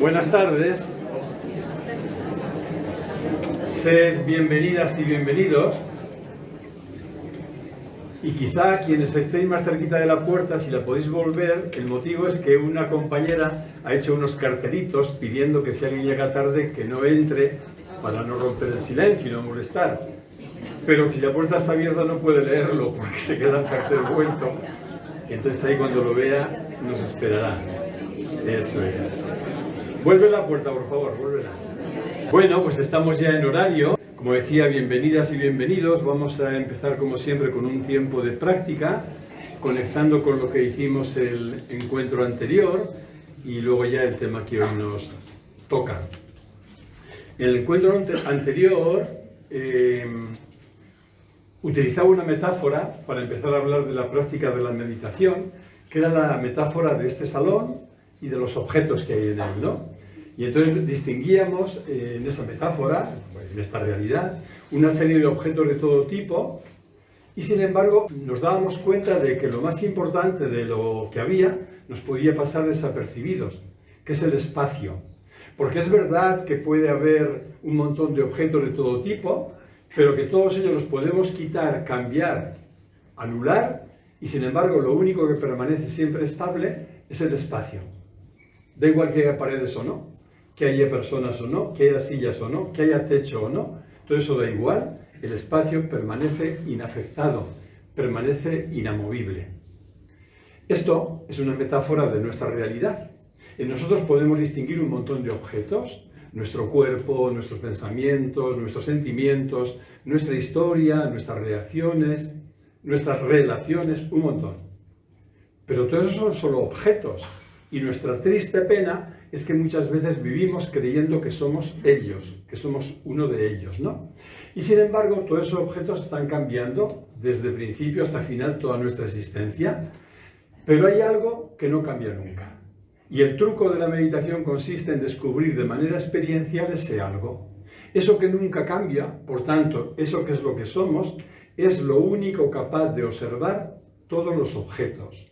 Buenas tardes, sed bienvenidas y bienvenidos, y quizá quienes estéis más cerquita de la puerta, si la podéis volver, el motivo es que una compañera ha hecho unos cartelitos pidiendo que si alguien llega tarde que no entre para no romper el silencio y no molestar, pero si la puerta está abierta no puede leerlo porque se queda el cartel vuelto, entonces ahí cuando lo vea nos esperará. Eso es. Vuelve la puerta, por favor, vuélvela. Bueno, pues estamos ya en horario. Como decía, bienvenidas y bienvenidos. Vamos a empezar, como siempre, con un tiempo de práctica, conectando con lo que hicimos el encuentro anterior y luego ya el tema que hoy nos toca. En el encuentro anterior utilizaba una metáfora para empezar a hablar de la práctica de la meditación, que era la metáfora de este salón y de los objetos que hay en él, ¿no? Y entonces distinguíamos en esa metáfora, en esta realidad, una serie de objetos de todo tipo, y sin embargo nos dábamos cuenta de que lo más importante de lo que había nos podía pasar desapercibidos, que es el espacio. Porque es verdad que puede haber un montón de objetos de todo tipo, pero que todos ellos los podemos quitar, cambiar, anular, y sin embargo lo único que permanece siempre estable es el espacio. Da igual que haya paredes o no, que haya personas o no, que haya sillas o no, que haya techo o no, todo eso da igual, el espacio permanece inafectado, permanece inamovible. Esto es una metáfora de nuestra realidad. En nosotros podemos distinguir un montón de objetos, nuestro cuerpo, nuestros pensamientos, nuestros sentimientos, nuestra historia, nuestras reacciones, nuestras relaciones, un montón. Pero todos esos son solo objetos. Y nuestra triste pena es que muchas veces vivimos creyendo que somos ellos, que somos uno de ellos, ¿no? Y sin embargo, todos esos objetos están cambiando desde principio hasta final toda nuestra existencia, pero hay algo que no cambia nunca. Y el truco de la meditación consiste en descubrir de manera experiencial ese algo. Eso que nunca cambia, por tanto, eso que es lo que somos, es lo único capaz de observar todos los objetos.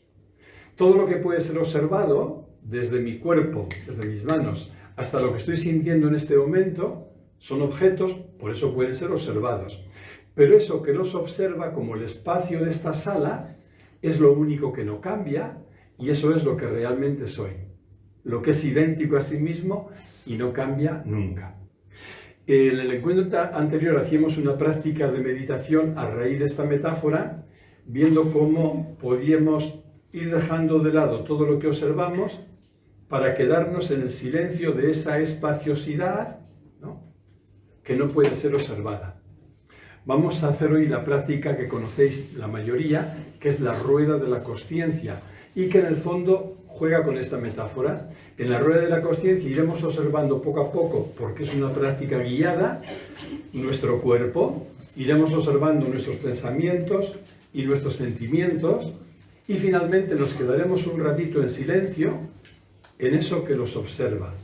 Todo lo que puede ser observado, desde mi cuerpo, desde mis manos, hasta lo que estoy sintiendo en este momento, son objetos, por eso pueden ser observados. Pero eso que los observa, como el espacio de esta sala, es lo único que no cambia, y eso es lo que realmente soy. Lo que es idéntico a sí mismo y no cambia nunca. En el encuentro anterior hacíamos una práctica de meditación a raíz de esta metáfora, viendo cómo podíamos ir dejando de lado todo lo que observamos para quedarnos en el silencio de esa espaciosidad, ¿no?, que no puede ser observada. Vamos a hacer hoy la práctica que conocéis la mayoría, que es la rueda de la consciencia, y que en el fondo juega con esta metáfora. En la rueda de la consciencia iremos observando poco a poco, porque es una práctica guiada, nuestro cuerpo, iremos observando nuestros pensamientos y nuestros sentimientos, y finalmente nos quedaremos un ratito en silencio en eso que los observa,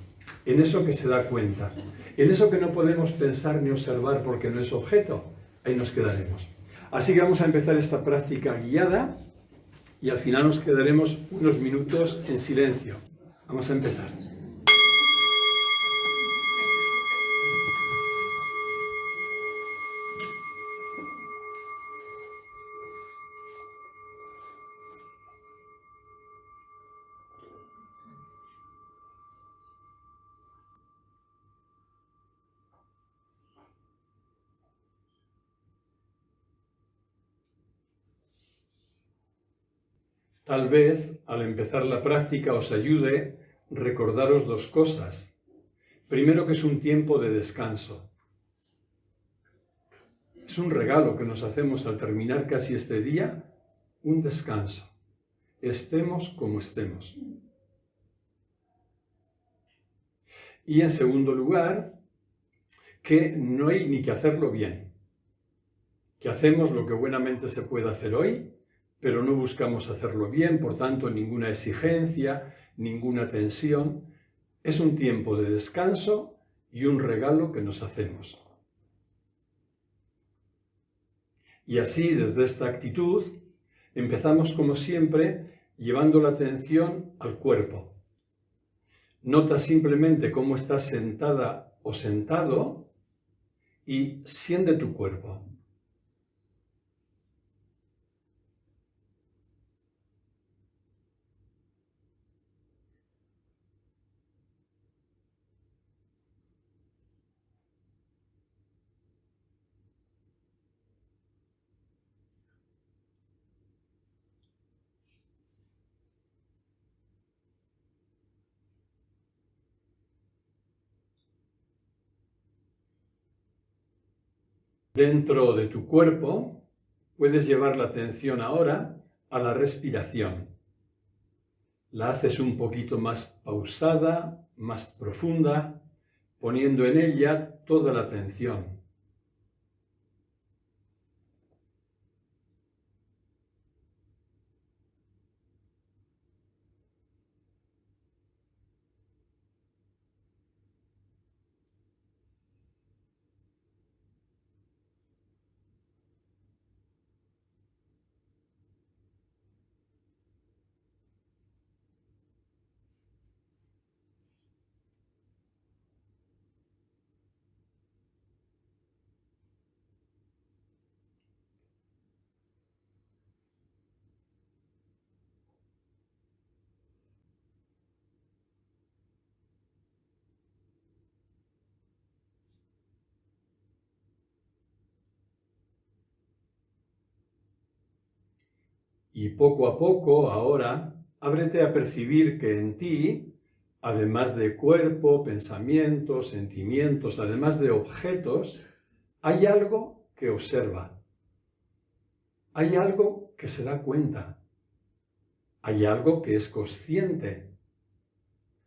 en eso que se da cuenta, en eso que no podemos pensar ni observar porque no es objeto. Ahí nos quedaremos. Así que vamos a empezar esta práctica guiada y al final nos quedaremos unos minutos en silencio. Vamos a empezar. Tal vez, al empezar la práctica, os ayude recordaros dos cosas. Primero, que es un tiempo de descanso. Es un regalo que nos hacemos al terminar casi este día, un descanso. Estemos como estemos. Y en segundo lugar, que no hay ni que hacerlo bien. Que hacemos lo que buenamente se puede hacer hoy, pero no buscamos hacerlo bien, por tanto, ninguna exigencia, ninguna tensión. Es un tiempo de descanso y un regalo que nos hacemos. Y así, desde esta actitud, empezamos como siempre llevando la atención al cuerpo. Nota simplemente cómo estás sentada o sentado y siente tu cuerpo. Dentro de tu cuerpo puedes llevar la atención ahora a la respiración. La haces un poquito más pausada, más profunda, poniendo en ella toda la atención. Y poco a poco, ahora, ábrete a percibir que en ti, además de cuerpo, pensamientos, sentimientos, además de objetos, hay algo que observa. Hay algo que se da cuenta. Hay algo que es consciente.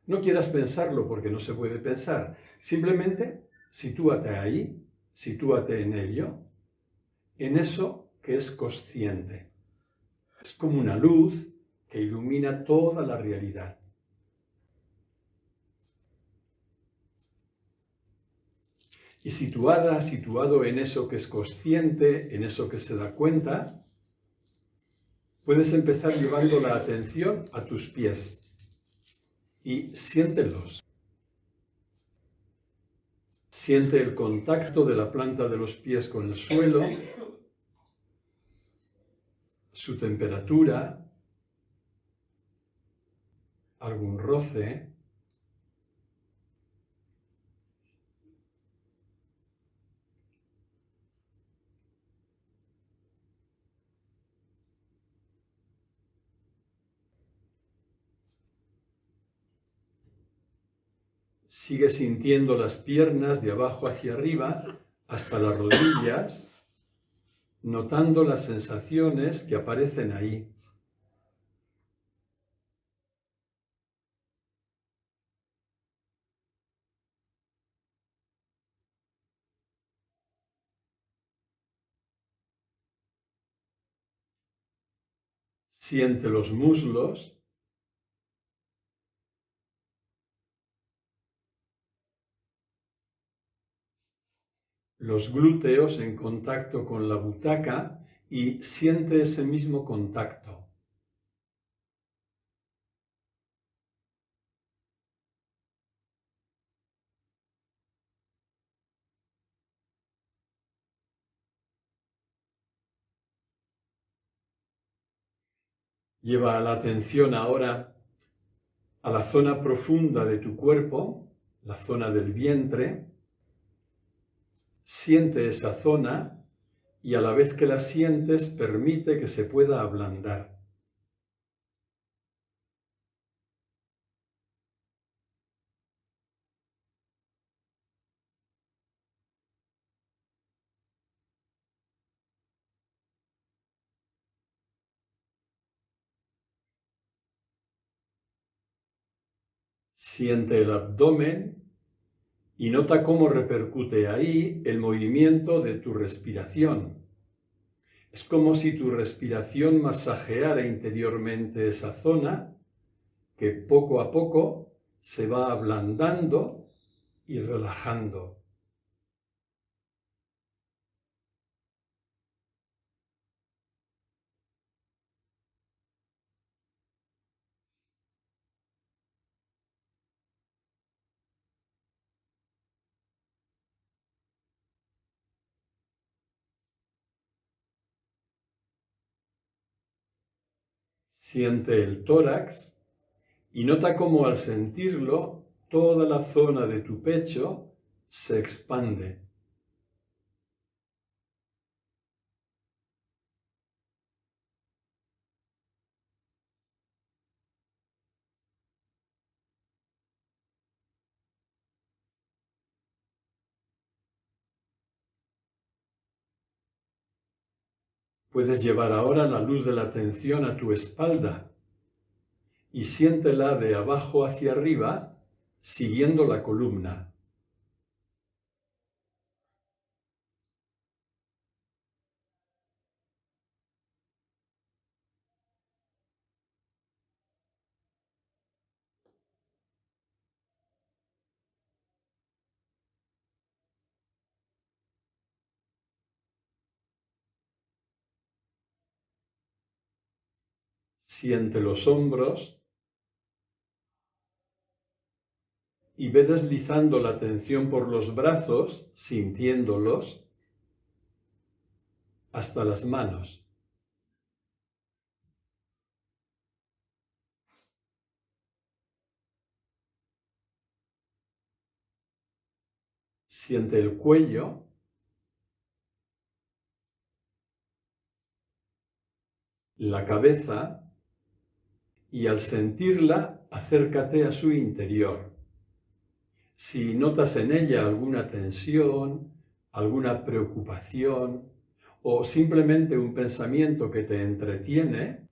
No quieras pensarlo porque no se puede pensar. Simplemente sitúate ahí, sitúate en ello, en eso que es consciente. Es como una luz que ilumina toda la realidad. Y situado en eso que es consciente, en eso que se da cuenta, puedes empezar llevando la atención a tus pies y siéntelos. Siente el contacto de la planta de los pies con el suelo, su temperatura, algún roce. Sigue sintiendo las piernas de abajo hacia arriba hasta las rodillas, notando las sensaciones que aparecen ahí. Siente los muslos, los glúteos en contacto con la butaca y siente ese mismo contacto. Lleva la atención ahora a la zona profunda de tu cuerpo, la zona del vientre. Siente esa zona y a la vez que la sientes permite que se pueda ablandar. Siente el abdomen y nota cómo repercute ahí el movimiento de tu respiración. Es como si tu respiración masajeara interiormente esa zona que poco a poco se va ablandando y relajando. Siente el tórax y nota cómo al sentirlo, toda la zona de tu pecho se expande. Puedes llevar ahora la luz de la atención a tu espalda y siéntela de abajo hacia arriba, siguiendo la columna. Siente los hombros y ve deslizando la atención por los brazos, sintiéndolos, hasta las manos. Siente el cuello, la cabeza, y al sentirla, acércate a su interior. Si notas en ella alguna tensión, alguna preocupación o simplemente un pensamiento que te entretiene,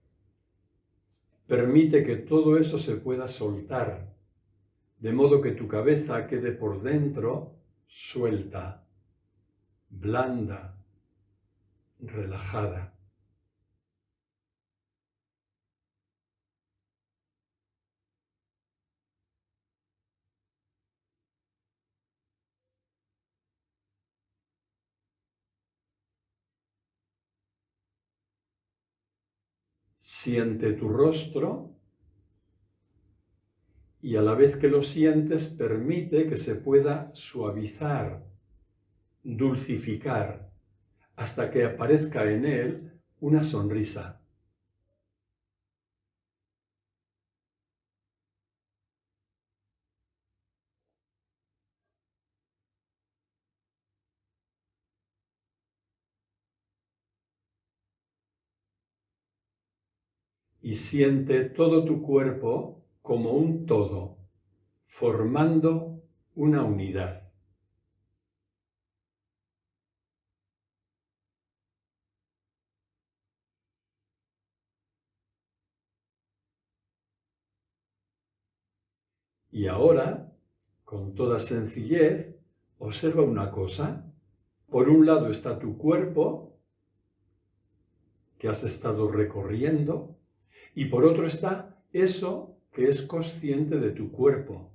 permite que todo eso se pueda soltar, de modo que tu cabeza quede por dentro suelta, blanda, relajada. Siente tu rostro y a la vez que lo sientes permite que se pueda suavizar, dulcificar, hasta que aparezca en él una sonrisa. Y siente todo tu cuerpo como un todo, formando una unidad. Y ahora, con toda sencillez, observa una cosa. Por un lado está tu cuerpo, que has estado recorriendo, y por otro está eso que es consciente de tu cuerpo.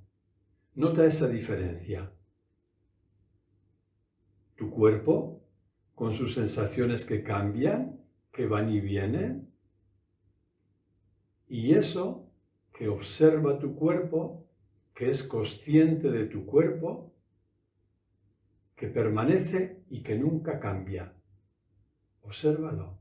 Nota esa diferencia. Tu cuerpo, con sus sensaciones que cambian, que van y vienen, y eso que observa tu cuerpo, que es consciente de tu cuerpo, que permanece y que nunca cambia. Obsérvalo.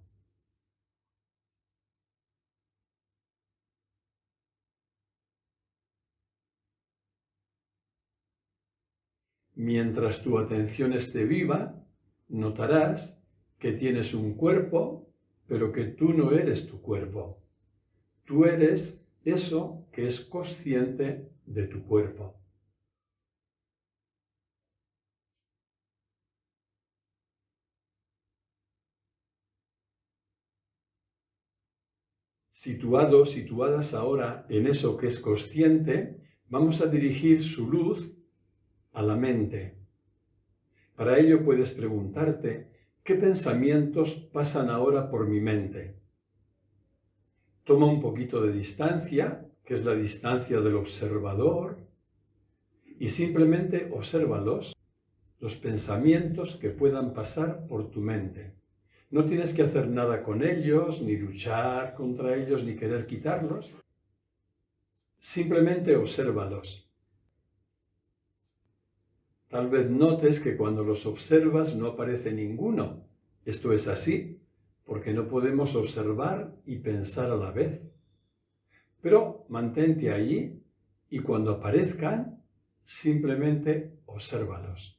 Mientras tu atención esté viva, notarás que tienes un cuerpo, pero que tú no eres tu cuerpo. Tú eres eso que es consciente de tu cuerpo. Situadas ahora en eso que es consciente, vamos a dirigir su luz a la mente. Para ello puedes preguntarte, ¿qué pensamientos pasan ahora por mi mente? Toma un poquito de distancia, que es la distancia del observador, y simplemente obsérvalos, los pensamientos que puedan pasar por tu mente. No tienes que hacer nada con ellos, ni luchar contra ellos, ni querer quitarlos. Simplemente obsérvalos. Tal vez notes que cuando los observas no aparece ninguno. Esto es así, porque no podemos observar y pensar a la vez. Pero mantente ahí y cuando aparezcan, simplemente obsérvalos.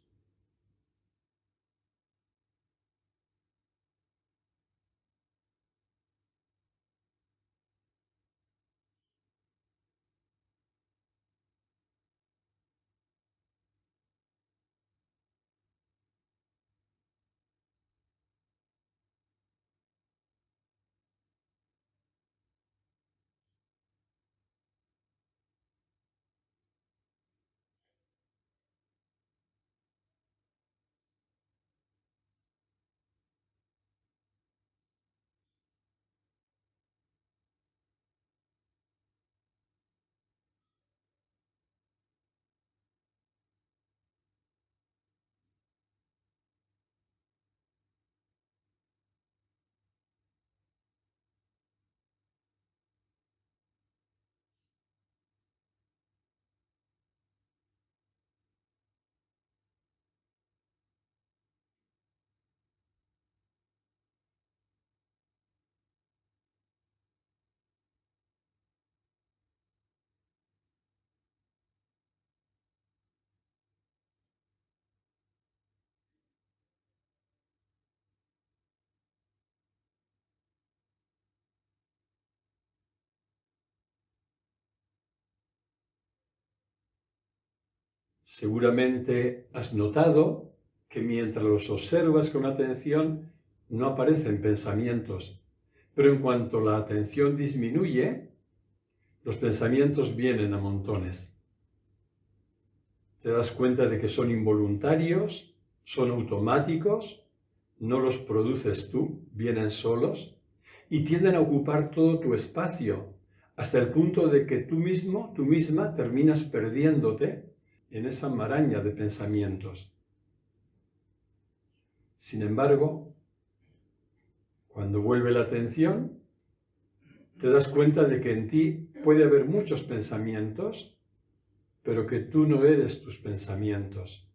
Seguramente has notado que mientras los observas con atención no aparecen pensamientos, pero en cuanto la atención disminuye, los pensamientos vienen a montones. Te das cuenta de que son involuntarios, son automáticos, no los produces tú, vienen solos y tienden a ocupar todo tu espacio, hasta el punto de que tú mismo, tú misma, terminas perdiéndote en esa maraña de pensamientos. Sin embargo, cuando vuelve la atención, te das cuenta de que en ti puede haber muchos pensamientos, pero que tú no eres tus pensamientos.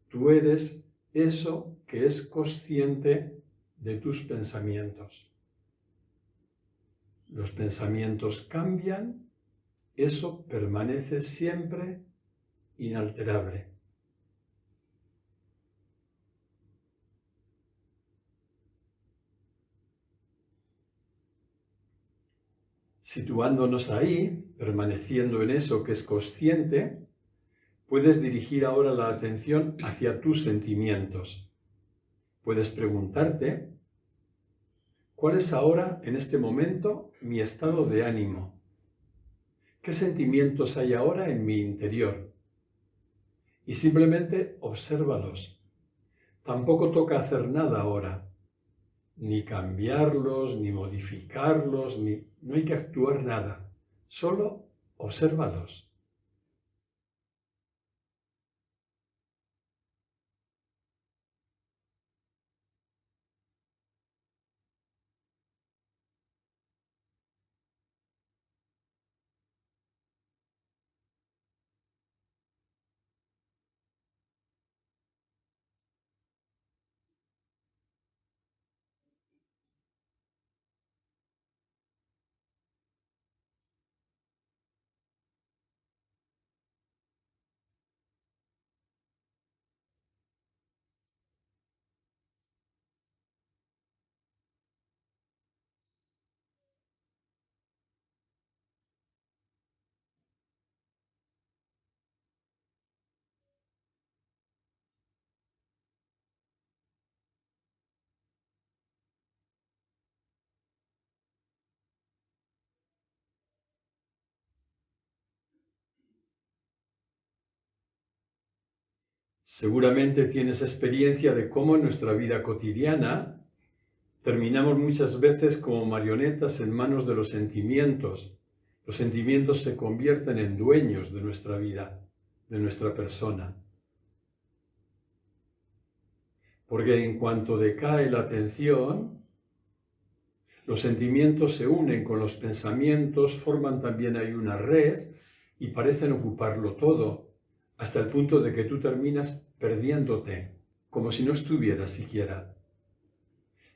Tú eres eso que es consciente de tus pensamientos. Los pensamientos cambian, eso permanece siempre inalterable. Situándonos ahí, permaneciendo en eso que es consciente, puedes dirigir ahora la atención hacia tus sentimientos. Puedes preguntarte, ¿cuál es ahora, en este momento, mi estado de ánimo? ¿Qué sentimientos hay ahora en mi interior? Y simplemente obsérvalos. Tampoco toca hacer nada ahora, ni cambiarlos, ni modificarlos, no hay que actuar nada, solo obsérvalos. Seguramente tienes experiencia de cómo en nuestra vida cotidiana terminamos muchas veces como marionetas en manos de los sentimientos. Los sentimientos se convierten en dueños de nuestra vida, de nuestra persona. Porque en cuanto decae la atención, los sentimientos se unen con los pensamientos, forman también ahí una red y parecen ocuparlo todo, hasta el punto de que tú terminas perdiéndote, como si no estuvieras siquiera.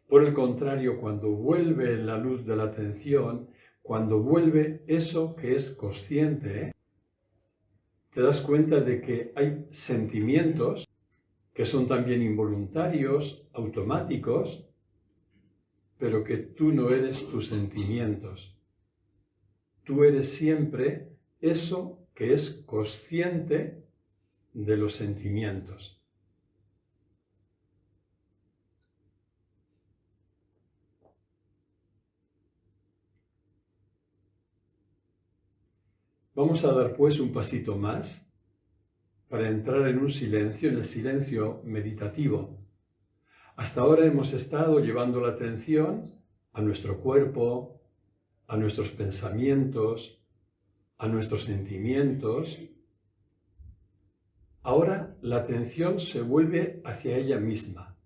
Por el contrario, cuando vuelve la luz de la atención, cuando vuelve eso que es consciente, te das cuenta de que hay sentimientos que son también involuntarios, automáticos, pero que tú no eres tus sentimientos. Tú eres siempre eso que es consciente de los sentimientos. Vamos a dar pues un pasito más para entrar en un silencio, en el silencio meditativo. Hasta ahora hemos estado llevando la atención a nuestro cuerpo, a nuestros pensamientos, a nuestros sentimientos. Ahora la atención se vuelve hacia ella misma.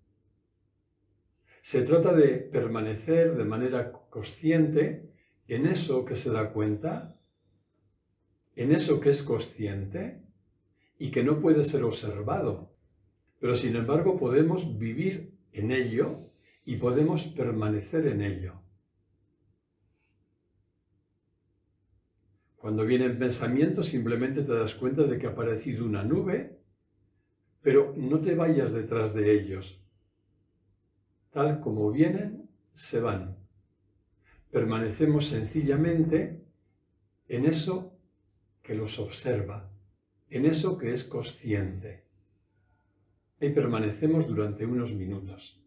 Se trata de permanecer de manera consciente en eso que se da cuenta, en eso que es consciente y que no puede ser observado, pero sin embargo podemos vivir en ello y podemos permanecer en ello. Cuando vienen pensamientos simplemente te das cuenta de que ha aparecido una nube, pero no te vayas detrás de ellos. Tal como vienen, se van. Permanecemos sencillamente en eso que los observa, en eso que es consciente. Y permanecemos durante unos minutos.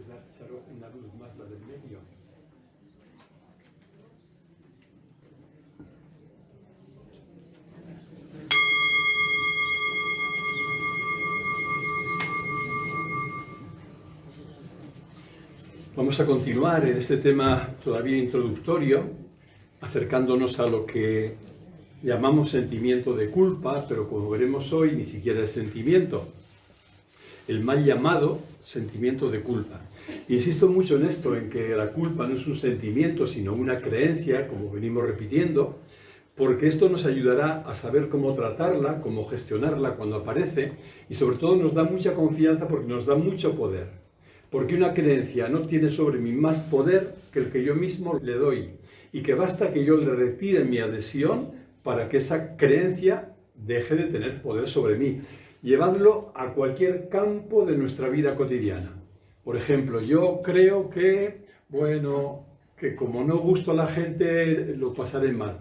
dar, Charo, una luz más, la del medio. Vamos a continuar en este tema todavía introductorio, acercándonos a lo que llamamos sentimiento de culpa, pero como veremos hoy ni siquiera es sentimiento. El mal llamado sentimiento de culpa. Insisto mucho en esto, en que la culpa no es un sentimiento, sino una creencia, como venimos repitiendo, porque esto nos ayudará a saber cómo tratarla, cómo gestionarla cuando aparece, y sobre todo nos da mucha confianza porque nos da mucho poder. Porque una creencia no tiene sobre mí más poder que el que yo mismo le doy, y que basta que yo le retire mi adhesión para que esa creencia deje de tener poder sobre mí. Llevadlo a cualquier campo de nuestra vida cotidiana. Por ejemplo, yo creo que como no gusto a la gente, lo pasaré mal.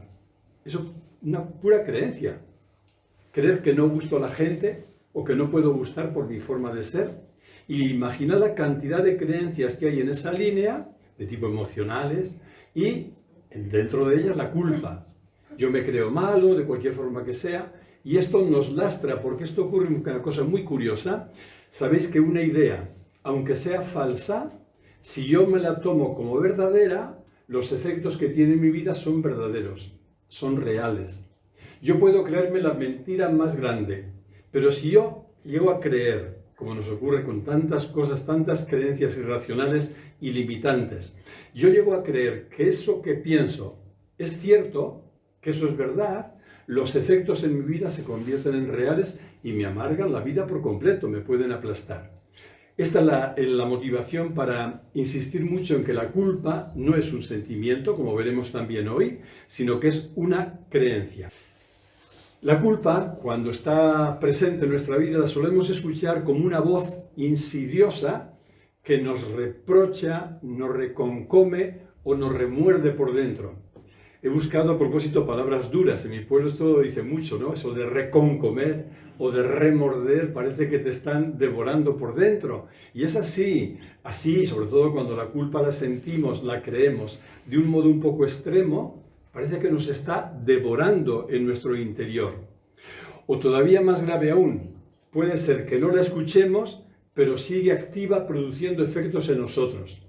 Eso es una pura creencia. Creer que no gusto a la gente o que no puedo gustar por mi forma de ser. Y imagina la cantidad de creencias que hay en esa línea, de tipo emocionales, y dentro de ellas la culpa. Yo me creo malo, de cualquier forma que sea, y esto nos lastra, porque esto ocurre una cosa muy curiosa. Sabéis que una idea, aunque sea falsa, si yo me la tomo como verdadera, los efectos que tiene en mi vida son verdaderos, son reales. Yo puedo creerme la mentira más grande, pero si yo llego a creer, como nos ocurre con tantas cosas, tantas creencias irracionales y limitantes, yo llego a creer que eso que pienso es cierto, que eso es verdad, los efectos en mi vida se convierten en reales y me amargan la vida por completo, me pueden aplastar. Esta es la motivación para insistir mucho en que la culpa no es un sentimiento, como veremos también hoy, sino que es una creencia. La culpa, cuando está presente en nuestra vida, la solemos escuchar como una voz insidiosa que nos reprocha, nos reconcome o nos remuerde por dentro. He buscado a propósito palabras duras. En mi pueblo esto lo dice mucho, ¿no? Eso de reconcomer o de remorder, parece que te están devorando por dentro. Y es así, sobre todo cuando la culpa la sentimos, la creemos de un modo un poco extremo, parece que nos está devorando en nuestro interior. O todavía más grave aún, puede ser que no la escuchemos, pero sigue activa produciendo efectos en nosotros.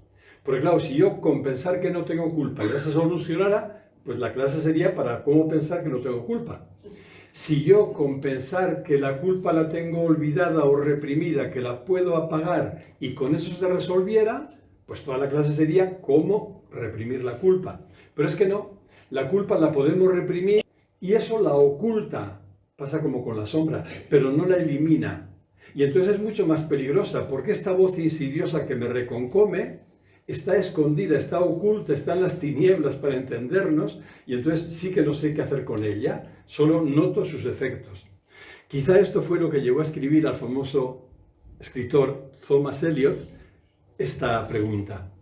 Porque claro, si yo con pensar que no tengo culpa ya se solucionara, pues la clase sería para cómo pensar que no tengo culpa. Si yo con pensar que la culpa la tengo olvidada o reprimida, que la puedo apagar y con eso se resolviera, pues toda la clase sería cómo reprimir la culpa. Pero es que no. La culpa la podemos reprimir y eso la oculta, pasa como con la sombra, pero no la elimina. Y entonces es mucho más peligrosa, porque esta voz insidiosa que me reconcome está escondida, está oculta, está en las tinieblas para entendernos, y entonces sí que no sé qué hacer con ella, solo noto sus efectos. Quizá esto fue lo que llevó a escribir al famoso escritor Thomas Eliot esta pregunta.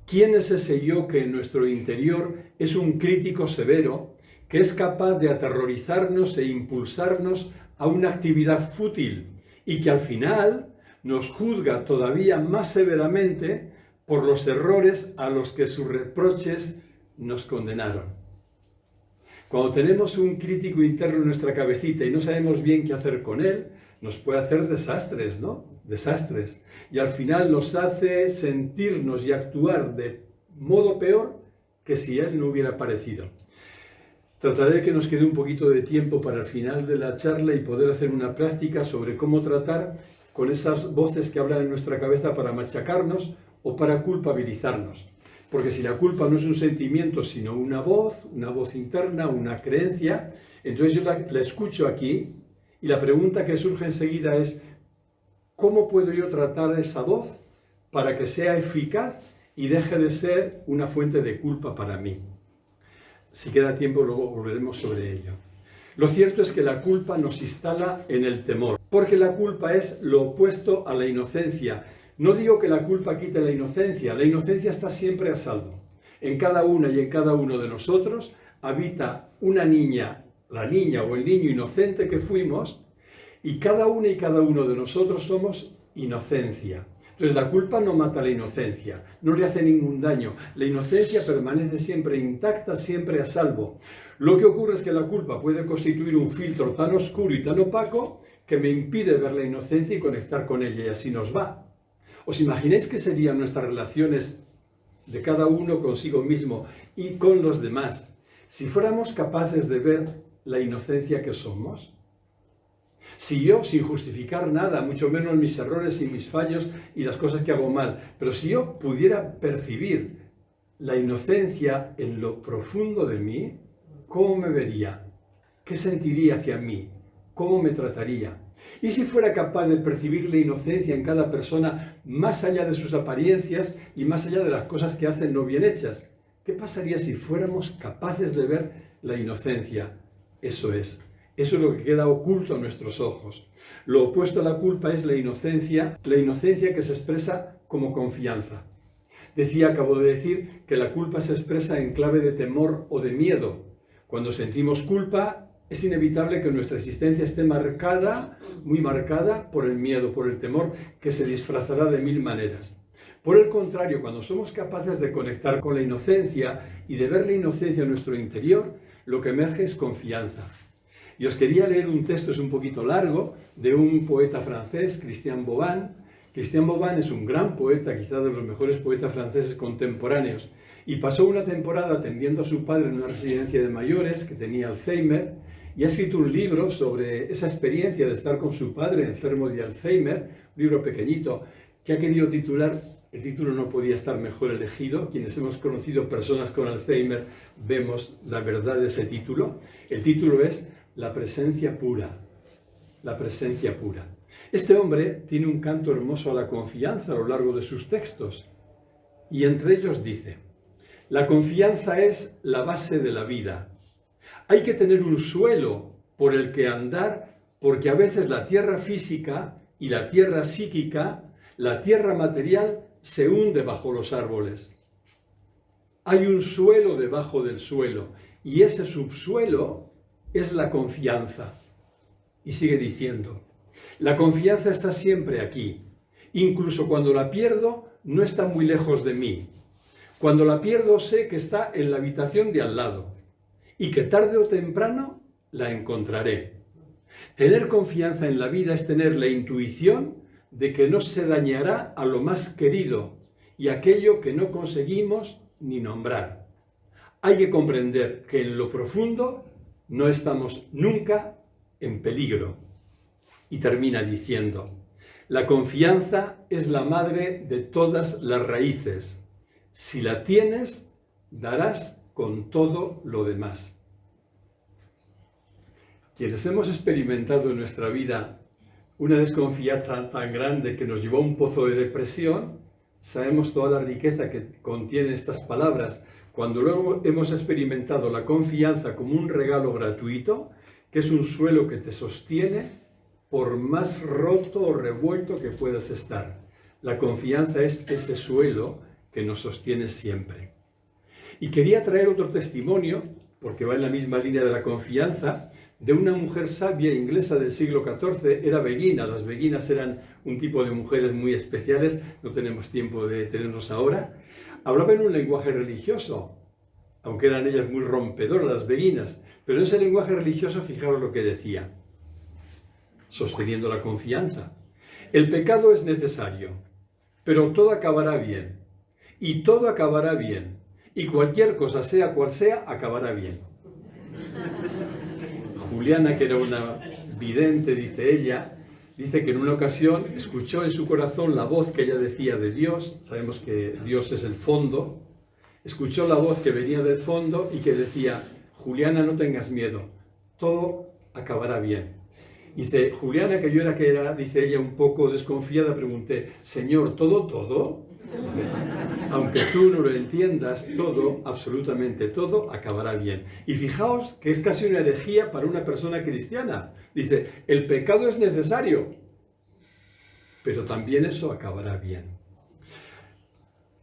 ¿Quién es ese yo que en nuestro interior es un crítico severo, que es capaz de aterrorizarnos e impulsarnos a una actividad fútil y que al final nos juzga todavía más severamente por los errores a los que sus reproches nos condenaron? Cuando tenemos un crítico interno en nuestra cabecita y no sabemos bien qué hacer con él, nos puede hacer desastres, ¿no? Desastres. Y al final nos hace sentirnos y actuar de modo peor que si él no hubiera aparecido. Trataré de que nos quede un poquito de tiempo para el final de la charla y poder hacer una práctica sobre cómo tratar con esas voces que hablan en nuestra cabeza para machacarnos o para culpabilizarnos. Porque si la culpa no es un sentimiento, sino una voz interna, una creencia, entonces yo la escucho aquí y la pregunta que surge enseguida es ¿cómo puedo yo tratar esa voz para que sea eficaz y deje de ser una fuente de culpa para mí? Si queda tiempo, luego volveremos sobre ello. Lo cierto es que la culpa nos instala en el temor, porque la culpa es lo opuesto a la inocencia. No digo que la culpa quite la inocencia está siempre a salvo. En cada una y en cada uno de nosotros habita una niña, la niña o el niño inocente que fuimos, y cada una y cada uno de nosotros somos inocencia. Entonces la culpa no mata la inocencia, no le hace ningún daño. La inocencia permanece siempre intacta, siempre a salvo. Lo que ocurre es que la culpa puede constituir un filtro tan oscuro y tan opaco que me impide ver la inocencia y conectar con ella, y así nos va. ¿Os imagináis qué serían nuestras relaciones de cada uno consigo mismo y con los demás si fuéramos capaces de ver la inocencia que somos? Si yo, sin justificar nada, mucho menos mis errores y mis fallos y las cosas que hago mal, pero si yo pudiera percibir la inocencia en lo profundo de mí, ¿cómo me vería? ¿Qué sentiría hacia mí? ¿Cómo me trataría? Y si fuera capaz de percibir la inocencia en cada persona más allá de sus apariencias y más allá de las cosas que hacen no bien hechas, ¿qué pasaría si fuéramos capaces de ver la inocencia? Eso es lo que queda oculto a nuestros ojos. Lo opuesto a la culpa es la inocencia que se expresa como confianza. Acabo de decir, que la culpa se expresa en clave de temor o de miedo. Cuando sentimos culpa, es inevitable que nuestra existencia esté marcada, muy marcada, por el miedo, por el temor, que se disfrazará de mil maneras. Por el contrario, cuando somos capaces de conectar con la inocencia y de ver la inocencia en nuestro interior, lo que emerge es confianza. Y os quería leer un texto, es un poquito largo, de un poeta francés, Christian Bobin. Christian Bobin es un gran poeta, quizá de los mejores poetas franceses contemporáneos, y pasó una temporada atendiendo a su padre en una residencia de mayores que tenía Alzheimer, y ha escrito un libro sobre esa experiencia de estar con su padre enfermo de Alzheimer, un libro pequeñito, que ha querido titular, el título no podía estar mejor elegido, quienes hemos conocido personas con Alzheimer vemos la verdad de ese título. El título es La presencia pura, la presencia pura. Este hombre tiene un canto hermoso a la confianza a lo largo de sus textos, y entre ellos dice: la confianza es la base de la vida. Hay que tener un suelo por el que andar, porque a veces la tierra física y la tierra psíquica, la tierra material, se hunde bajo los árboles. Hay un suelo debajo del suelo, y ese subsuelo es la confianza. Y sigue diciendo: la confianza está siempre aquí. Incluso cuando la pierdo, no está muy lejos de mí. Cuando la pierdo, sé que está en la habitación de al lado y que tarde o temprano la encontraré. Tener confianza en la vida es tener la intuición de que no se dañará a lo más querido y aquello que no conseguimos ni nombrar. Hay que comprender que en lo profundo no estamos nunca en peligro. Y termina diciendo: la confianza es la madre de todas las raíces. Si la tienes, darás con todo lo demás. Quienes hemos experimentado en nuestra vida una desconfianza tan grande que nos llevó a un pozo de depresión, sabemos toda la riqueza que contienen estas palabras. Cuando luego hemos experimentado la confianza como un regalo gratuito, que es un suelo que te sostiene por más roto o revuelto que puedas estar. La confianza es ese suelo que nos sostiene siempre. Y quería traer otro testimonio, porque va en la misma línea de la confianza, de una mujer sabia inglesa del siglo XIV. Era beguina. Las beguinas eran un tipo de mujeres muy especiales, no tenemos tiempo de detenernos ahora. Hablaba en un lenguaje religioso, aunque eran ellas muy rompedoras las beguinas, pero en ese lenguaje religioso, fijaros lo que decía, sosteniendo la confianza: el pecado es necesario, pero todo acabará bien, y todo acabará bien, y cualquier cosa, sea cual sea, acabará bien. Juliana, que era una vidente, dice ella, dice que en una ocasión escuchó en su corazón la voz que ella decía de Dios. Sabemos que Dios es el fondo. Escuchó la voz que venía del fondo y que decía: Juliana, no tengas miedo, todo acabará bien. Dice Juliana, que yo era, dice ella, un poco desconfiada, pregunté: Señor, ¿todo? Dice, aunque tú no lo entiendas, todo, absolutamente todo, acabará bien. Y fijaos que es casi una herejía para una persona cristiana. Dice: el pecado es necesario, pero también eso acabará bien.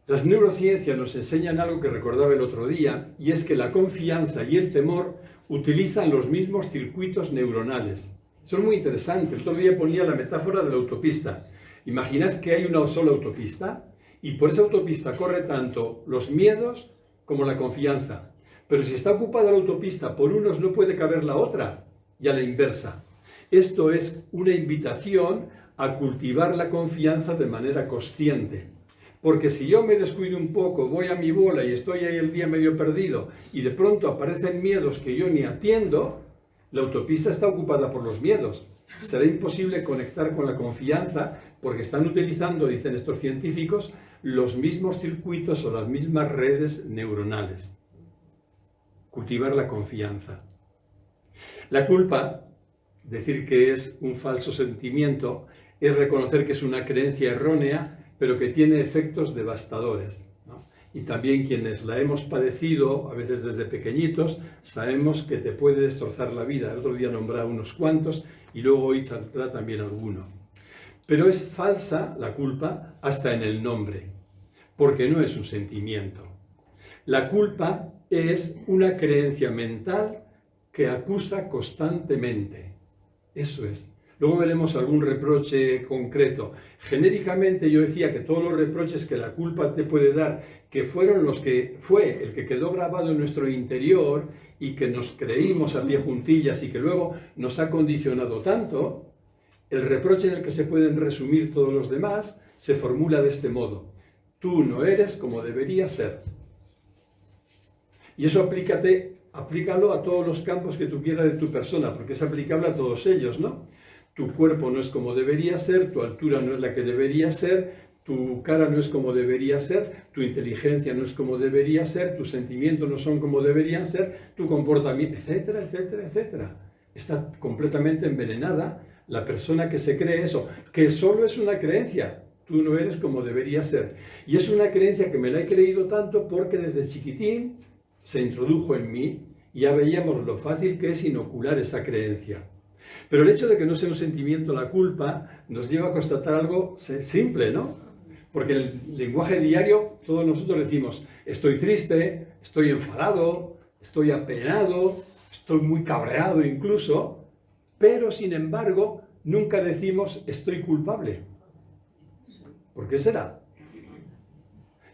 Las neurociencias nos enseñan algo que recordaba el otro día, y es que la confianza y el temor utilizan los mismos circuitos neuronales. Eso es muy interesante. El otro día ponía la metáfora de la autopista. Imaginad que hay una sola autopista y por esa autopista corre tanto los miedos como la confianza. Pero si está ocupada la autopista por unos, no puede caber la otra, y a la inversa. Esto es una invitación a cultivar la confianza de manera consciente. Porque si yo me descuido un poco, voy a mi bola y estoy ahí el día medio perdido, y de pronto aparecen miedos que yo ni atiendo, la autopista está ocupada por los miedos. Será imposible conectar con la confianza porque están utilizando, dicen estos científicos, los mismos circuitos o las mismas redes neuronales. Cultivar la confianza. La culpa, decir que es un falso sentimiento, es reconocer que es una creencia errónea, pero que tiene efectos devastadores, ¿no? Y también quienes la hemos padecido, a veces desde pequeñitos, sabemos que te puede destrozar la vida. El otro día nombraba unos cuantos y luego hoy saldrá también alguno. Pero es falsa la culpa hasta en el nombre, porque no es un sentimiento. La culpa es una creencia mental que acusa constantemente. Eso es. Luego veremos algún reproche concreto. Genéricamente yo decía que todos los reproches que la culpa te puede dar, que fueron los que fue el que quedó grabado en nuestro interior y que nos creímos a pie juntillas y que luego nos ha condicionado tanto, el reproche en el que se pueden resumir todos los demás se formula de este modo: tú no eres como deberías ser. Y eso aplícalo a todos los campos que tú quieras de tu persona, porque es aplicable a todos ellos, ¿no? Tu cuerpo no es como debería ser, tu altura no es la que debería ser, tu cara no es como debería ser, tu inteligencia no es como debería ser, tus sentimientos no son como deberían ser, tu comportamiento, etcétera, etcétera, etcétera. Está completamente envenenada la persona que se cree eso, que solo es una creencia. Tú no eres como deberías ser. Y es una creencia que me la he creído tanto porque desde chiquitín se introdujo en mí y ya veíamos lo fácil que es inocular esa creencia. Pero el hecho de que no sea un sentimiento la culpa nos lleva a constatar algo simple, ¿no? Porque en el lenguaje diario todos nosotros decimos: estoy triste, estoy enfadado, estoy apenado, estoy muy cabreado incluso, pero sin embargo nunca decimos estoy culpable. ¿Por qué será?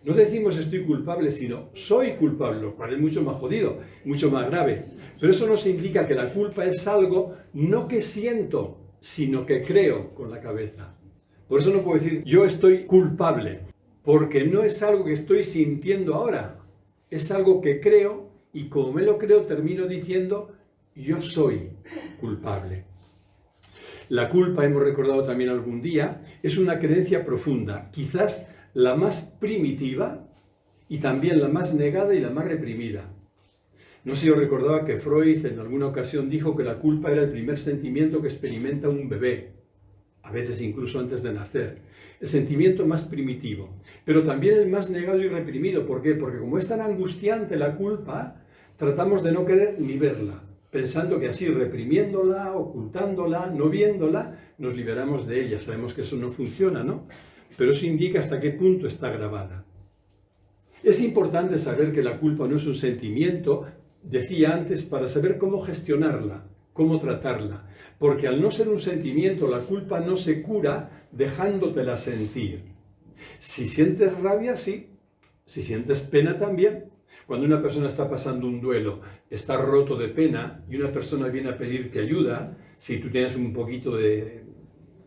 No decimos estoy culpable, sino soy culpable, lo cual es mucho más jodido, mucho más grave. Pero eso nos indica que la culpa es algo no que siento, sino que creo con la cabeza. Por eso no puedo decir yo estoy culpable, porque no es algo que estoy sintiendo ahora, es algo que creo y como me lo creo termino diciendo yo soy culpable. La culpa, hemos recordado también algún día, es una creencia profunda, quizás la más primitiva y también la más negada y la más reprimida. No sé si os recordaba que Freud en alguna ocasión dijo que la culpa era el primer sentimiento que experimenta un bebé, a veces incluso antes de nacer. El sentimiento más primitivo, pero también el más negado y reprimido. ¿Por qué? Porque como es tan angustiante la culpa, tratamos de no querer ni verla, pensando que así reprimiéndola, ocultándola, no viéndola, nos liberamos de ella. Sabemos que eso no funciona, ¿no? Pero eso indica hasta qué punto está grabada. Es importante saber que la culpa no es un sentimiento, decía antes, para saber cómo gestionarla, cómo tratarla. Porque al no ser un sentimiento, la culpa no se cura dejándotela sentir. Si sientes rabia, sí. Si sientes pena, también. Cuando una persona está pasando un duelo, está roto de pena y una persona viene a pedirte ayuda, si tú tienes un poquito de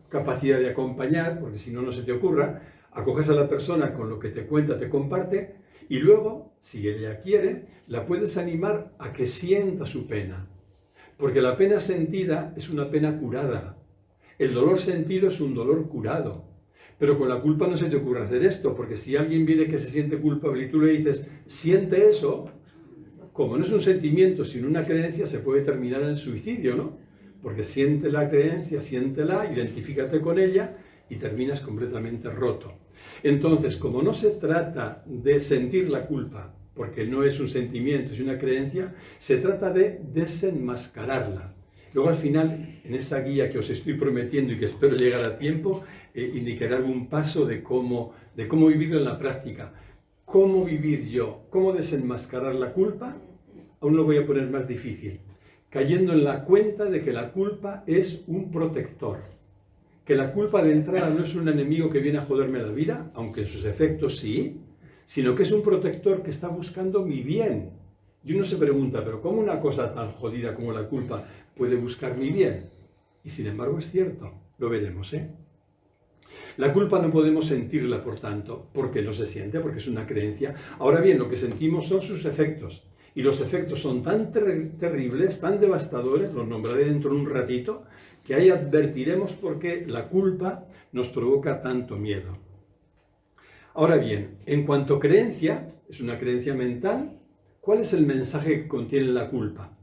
capacidad de acompañar, porque si no, no se te ocurra, acoges a la persona con lo que te cuenta, te comparte, y luego, si ella quiere, la puedes animar a que sienta su pena. Porque la pena sentida es una pena curada. El dolor sentido es un dolor curado. Pero con la culpa no se te ocurre hacer esto, porque si alguien viene que se siente culpable y tú le dices, siente eso, como no es un sentimiento, sino una creencia, se puede terminar en suicidio, ¿no? Porque siente la creencia, siéntela, identifícate con ella y terminas completamente roto. Entonces, como no se trata de sentir la culpa, porque no es un sentimiento, es una creencia, se trata de desenmascararla. Luego al final, en esa guía que os estoy prometiendo y que espero llegar a tiempo, indicaré algún paso de cómo vivirlo en la práctica. ¿Cómo vivir yo? ¿Cómo desenmascarar la culpa? Aún lo voy a poner más difícil. Cayendo en la cuenta de que la culpa es un protector, que la culpa de entrada no es un enemigo que viene a joderme la vida, aunque en sus efectos sí, sino que es un protector que está buscando mi bien. Y uno se pregunta, ¿pero cómo una cosa tan jodida como la culpa puede buscar mi bien? Y sin embargo es cierto, lo veremos, ¿eh? La culpa no podemos sentirla, por tanto, porque no se siente, porque es una creencia. Ahora bien, lo que sentimos son sus efectos. Y los efectos son tan terribles, tan devastadores, los nombraré dentro de un ratito, que ahí advertiremos por qué la culpa nos provoca tanto miedo. Ahora bien, en cuanto a creencia, es una creencia mental, ¿cuál es el mensaje que contiene la culpa?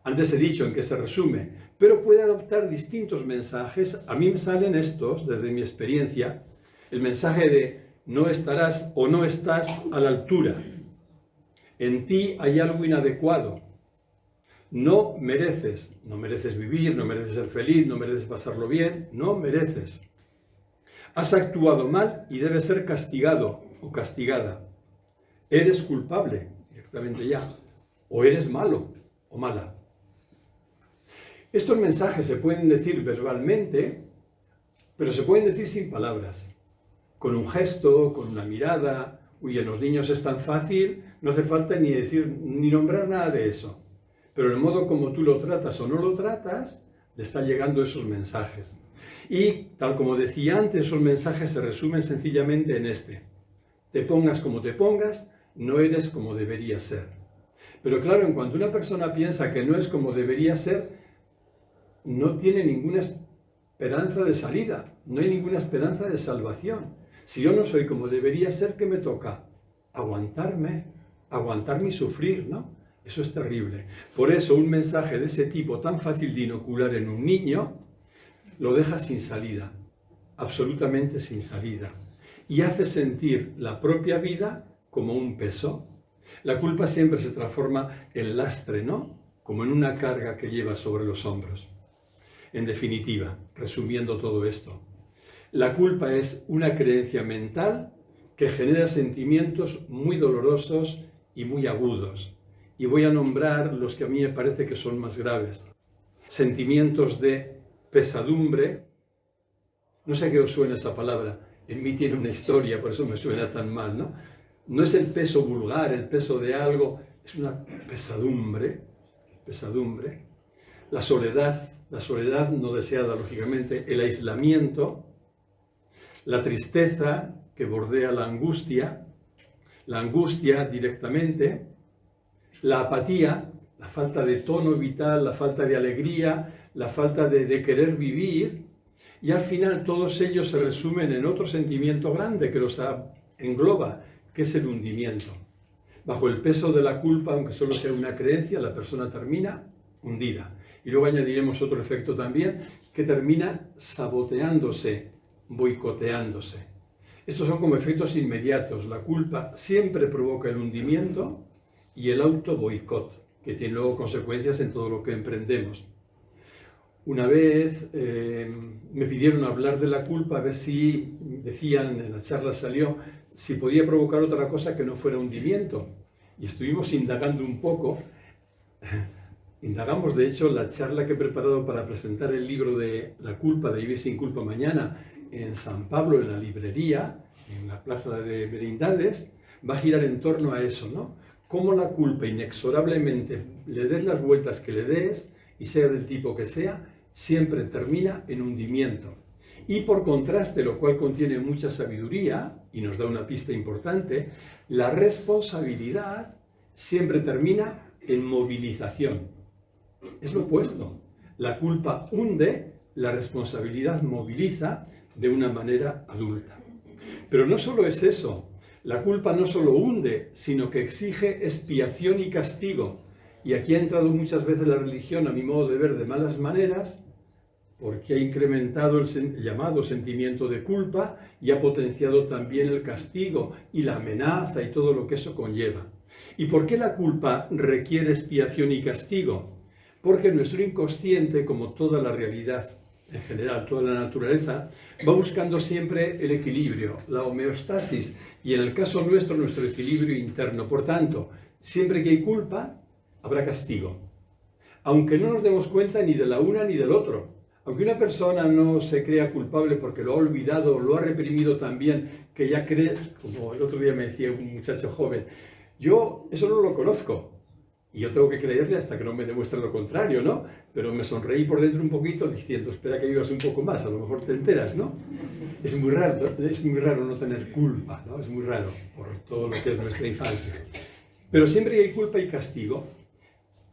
Antes he dicho en qué se resume, pero puede adoptar distintos mensajes. A mí me salen estos, desde mi experiencia, el mensaje de no estarás o no estás a la altura. En ti hay algo inadecuado. No mereces vivir, no mereces ser feliz, no mereces pasarlo bien, no mereces. Has actuado mal y debes ser castigado o castigada. Eres culpable, directamente ya, o eres malo o mala. Estos mensajes se pueden decir verbalmente, pero se pueden decir sin palabras, con un gesto, con una mirada. Uy, en los niños es tan fácil, no hace falta ni decir, ni nombrar nada de eso. Pero el modo como tú lo tratas o no lo tratas, le están llegando esos mensajes. Y, tal como decía antes, esos mensajes se resumen sencillamente en este. Te pongas como te pongas, no eres como deberías ser. Pero claro, en cuanto una persona piensa que no es como debería ser, no tiene ninguna esperanza de salida, no hay ninguna esperanza de salvación. Si yo no soy como debería ser, ¿qué me toca? Aguantarme y sufrir, ¿no? Eso es terrible. Por eso un mensaje de ese tipo tan fácil de inocular en un niño lo deja sin salida, absolutamente sin salida, y hace sentir la propia vida como un peso. La culpa siempre se transforma en lastre, ¿no? Como en una carga que lleva sobre los hombros. En definitiva, resumiendo todo esto, la culpa es una creencia mental que genera sentimientos muy dolorosos y muy agudos. Y voy a nombrar los que a mí me parece que son más graves. Sentimientos de pesadumbre. No sé qué os suena esa palabra. En mí tiene una historia, por eso me suena tan mal, ¿no? No es el peso vulgar, el peso de algo, es una pesadumbre. La soledad no deseada, lógicamente, el aislamiento, la tristeza que bordea la angustia directamente, la apatía, la falta de tono vital, la falta de alegría, la falta de querer vivir, y al final todos ellos se resumen en otro sentimiento grande que los engloba, que es el hundimiento. Bajo el peso de la culpa, aunque solo sea una creencia, la persona termina hundida. Y luego añadiremos otro efecto también, que termina saboteándose, boicoteándose. Estos son como efectos inmediatos. La culpa siempre provoca el hundimiento y el auto-boicot, que tiene luego consecuencias en todo lo que emprendemos. Una vez me pidieron hablar de la culpa, a ver si, decían, en la charla salió, si podía provocar otra cosa que no fuera hundimiento. Y estuvimos indagando un poco. Indagamos, de hecho, la charla que he preparado para presentar el libro de La culpa, de Vivir sin culpa mañana, en San Pablo, en la librería, en la plaza de Merindades, va a girar en torno a eso, ¿no? Cómo la culpa inexorablemente, le des las vueltas que le des, y sea del tipo que sea, siempre termina en hundimiento. Y por contraste, lo cual contiene mucha sabiduría, y nos da una pista importante, la responsabilidad siempre termina en movilización. Es lo opuesto. La culpa hunde, la responsabilidad moviliza de una manera adulta. Pero no solo es eso. La culpa no solo hunde, sino que exige expiación y castigo. Y aquí ha entrado muchas veces la religión, a mi modo de ver, de malas maneras, porque ha incrementado el llamado sentimiento de culpa y ha potenciado también el castigo y la amenaza y todo lo que eso conlleva. ¿Y por qué la culpa requiere expiación y castigo? Porque nuestro inconsciente, como toda la realidad en general, toda la naturaleza, va buscando siempre el equilibrio, la homeostasis, y en el caso nuestro, nuestro equilibrio interno. Por tanto, siempre que hay culpa, habrá castigo. Aunque no nos demos cuenta ni de la una ni del otro, Aunque una persona no se crea culpable porque lo ha olvidado, lo ha reprimido también, que ya cree, como el otro día me decía un muchacho joven, yo eso no lo conozco y yo tengo que creerle hasta que no me demuestre lo contrario, ¿no? Pero me sonreí por dentro un poquito diciendo, espera que vivas un poco más, a lo mejor te enteras, ¿no? Es muy raro no tener culpa, ¿no? Es muy raro por todo lo que es nuestra infancia. Pero siempre que hay culpa y castigo,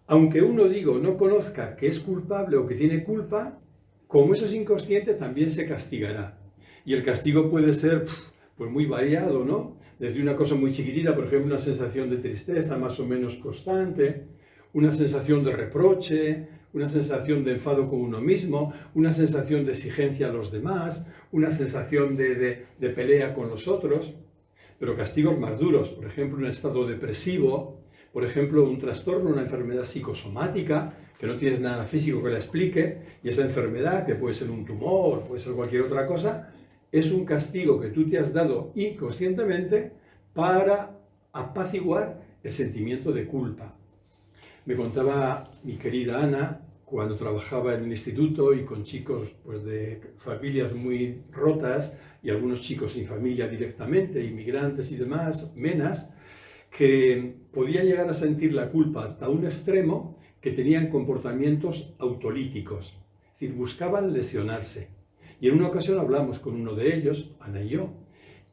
aunque uno, digo, no conozca que es culpable o que tiene culpa, como eso es inconsciente, también se castigará. Y el castigo puede ser pues muy variado, ¿no? Desde una cosa muy chiquitita, por ejemplo, una sensación de tristeza más o menos constante, una sensación de reproche, una sensación de enfado con uno mismo, una sensación de exigencia a los demás, una sensación de pelea con los otros, pero castigos más duros, por ejemplo, un estado depresivo, por ejemplo, un trastorno, una enfermedad psicosomática, que no tienes nada físico que la explique, y esa enfermedad, que puede ser un tumor, puede ser cualquier otra cosa, es un castigo que tú te has dado inconscientemente para apaciguar el sentimiento de culpa. Me contaba mi querida Ana, cuando trabajaba en el instituto y con chicos pues, de familias muy rotas, y algunos chicos sin familia directamente, inmigrantes y demás, menas, que podían llegar a sentir la culpa hasta un extremo que tenían comportamientos autolíticos, es decir, buscaban lesionarse. Y en una ocasión hablamos con uno de ellos, Ana y yo,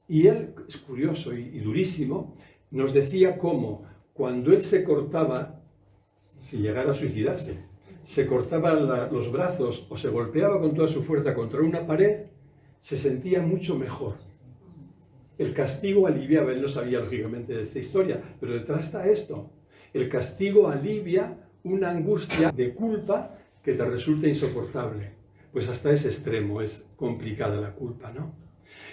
y él, es curioso y durísimo, nos decía cómo cuando él se cortaba, si llegara a suicidarse, se cortaba los brazos o se golpeaba con toda su fuerza contra una pared, se sentía mucho mejor. El castigo aliviaba, él no sabía lógicamente de esta historia, pero detrás está esto. El castigo alivia una angustia de culpa que te resulta insoportable. Pues hasta ese extremo es complicada la culpa, ¿no?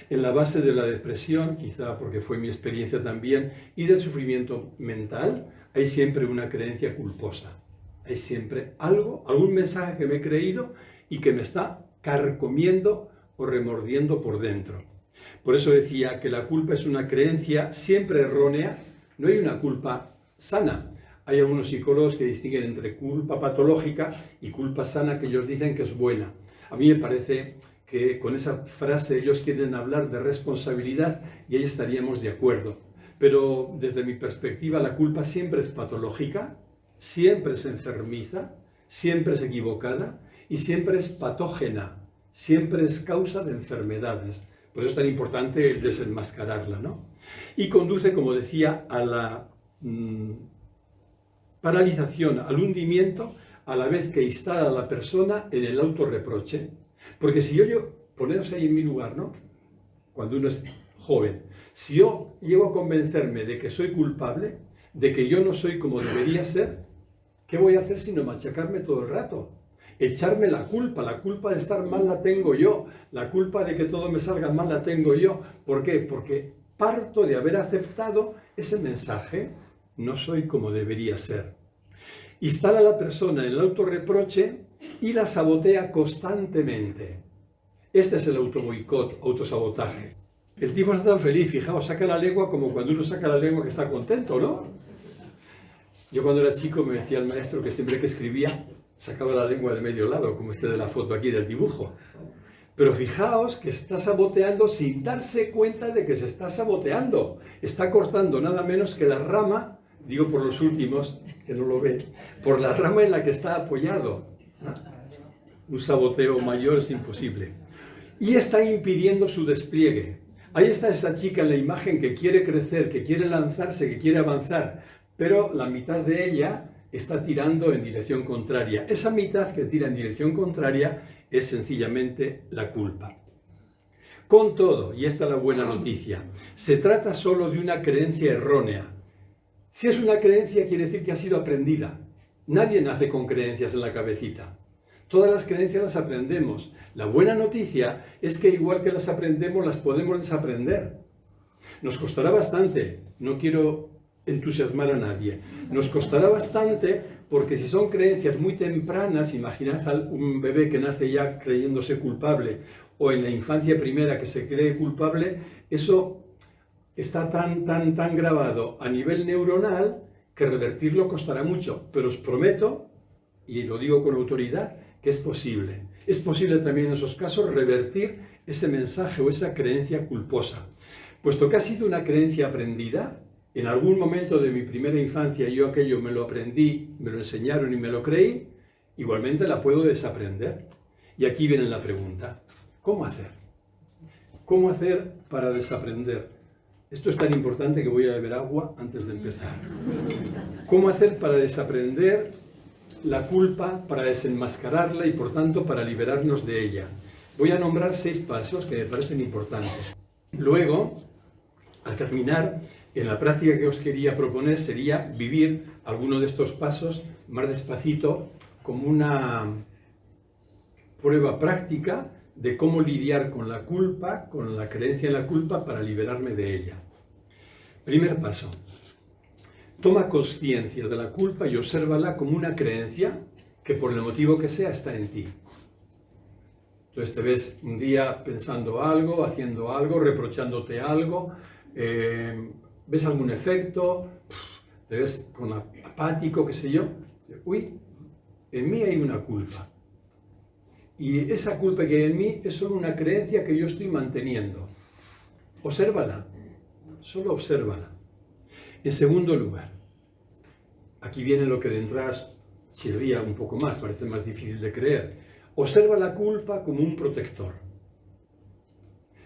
En la base de la depresión, quizá porque fue mi experiencia también, y del sufrimiento mental, hay siempre una creencia culposa. Hay siempre algo, algún mensaje que me he creído y que me está carcomiendo o remordiendo por dentro. Por eso decía que la culpa es una creencia siempre errónea, no hay una culpa sana. Hay algunos psicólogos que distinguen entre culpa patológica y culpa sana, que ellos dicen que es buena. A mí me parece que con esa frase ellos quieren hablar de responsabilidad y ahí estaríamos de acuerdo. Pero desde mi perspectiva la culpa siempre es patológica, siempre es enfermiza, siempre es equivocada y siempre es patógena, siempre es causa de enfermedades. Por eso es tan importante el desenmascararla, ¿no? Y conduce, como decía, a la paralización, al hundimiento, a la vez que instala a la persona en el autorreproche. Porque si poneros ahí en mi lugar, ¿no? Cuando uno es joven, si yo llego a convencerme de que soy culpable, de que yo no soy como debería ser, ¿qué voy a hacer sino machacarme todo el rato? Echarme la culpa de estar mal la tengo yo, la culpa de que todo me salga mal la tengo yo. ¿Por qué? Porque parto de haber aceptado ese mensaje, no soy como debería ser. Instala a la persona en el autorreproche y la sabotea constantemente. Este es el autoboicot, autosabotaje. El tipo está tan feliz, fijaos, saca la lengua como cuando uno saca la lengua que está contento, ¿no? Yo cuando era chico me decía el maestro que siempre que escribía sacaba la lengua de medio lado, como este de la foto aquí del dibujo. Pero fijaos que está saboteando sin darse cuenta de que se está saboteando. Está cortando nada menos que la rama, digo por los últimos, que no lo ven, por la rama en la que está apoyado. Un saboteo mayor es imposible. Y está impidiendo su despliegue. Ahí está esa chica en la imagen que quiere crecer, que quiere lanzarse, que quiere avanzar, pero la mitad de ella está tirando en dirección contraria. Esa mitad que tira en dirección contraria es sencillamente la culpa. Con todo, y esta es la buena noticia, se trata solo de una creencia errónea. Si es una creencia, quiere decir que ha sido aprendida. Nadie nace con creencias en la cabecita. Todas las creencias las aprendemos. La buena noticia es que igual que las aprendemos, las podemos desaprender. Nos costará bastante, no quiero entusiasmar a nadie, nos costará bastante porque si son creencias muy tempranas, imaginad a un bebé que nace ya creyéndose culpable o en la infancia primera que se cree culpable, eso está tan grabado a nivel neuronal que revertirlo costará mucho, pero os prometo, y lo digo con autoridad, que es posible. Es posible también en esos casos revertir ese mensaje o esa creencia culposa. Puesto que ha sido una creencia aprendida, en algún momento de mi primera infancia yo aquello me lo aprendí, me lo enseñaron y me lo creí, igualmente la puedo desaprender. Y aquí viene la pregunta, ¿cómo hacer? ¿Cómo hacer para desaprender? Esto es tan importante que voy a beber agua antes de empezar. ¿Cómo hacer para desaprender la culpa, para desenmascararla y por tanto para liberarnos de ella? Voy a nombrar 6 pasos que me parecen importantes. Luego, al terminar, en la práctica que os quería proponer sería vivir alguno de estos pasos más despacito como una prueba práctica de cómo lidiar con la culpa, con la creencia en la culpa para liberarme de ella. Primer paso. Toma consciencia de la culpa y obsérvala como una creencia que por el motivo que sea está en ti. Entonces te ves un día pensando algo, haciendo algo, reprochándote algo, ves algún efecto, te ves con apático, qué sé yo. Uy, en mí hay una culpa. Y esa culpa que hay en mí es solo una creencia que yo estoy manteniendo. Obsérvala, solo obsérvala. En segundo lugar, aquí viene lo que de entrada chirría un poco más, parece más difícil de creer. Observa la culpa como un protector.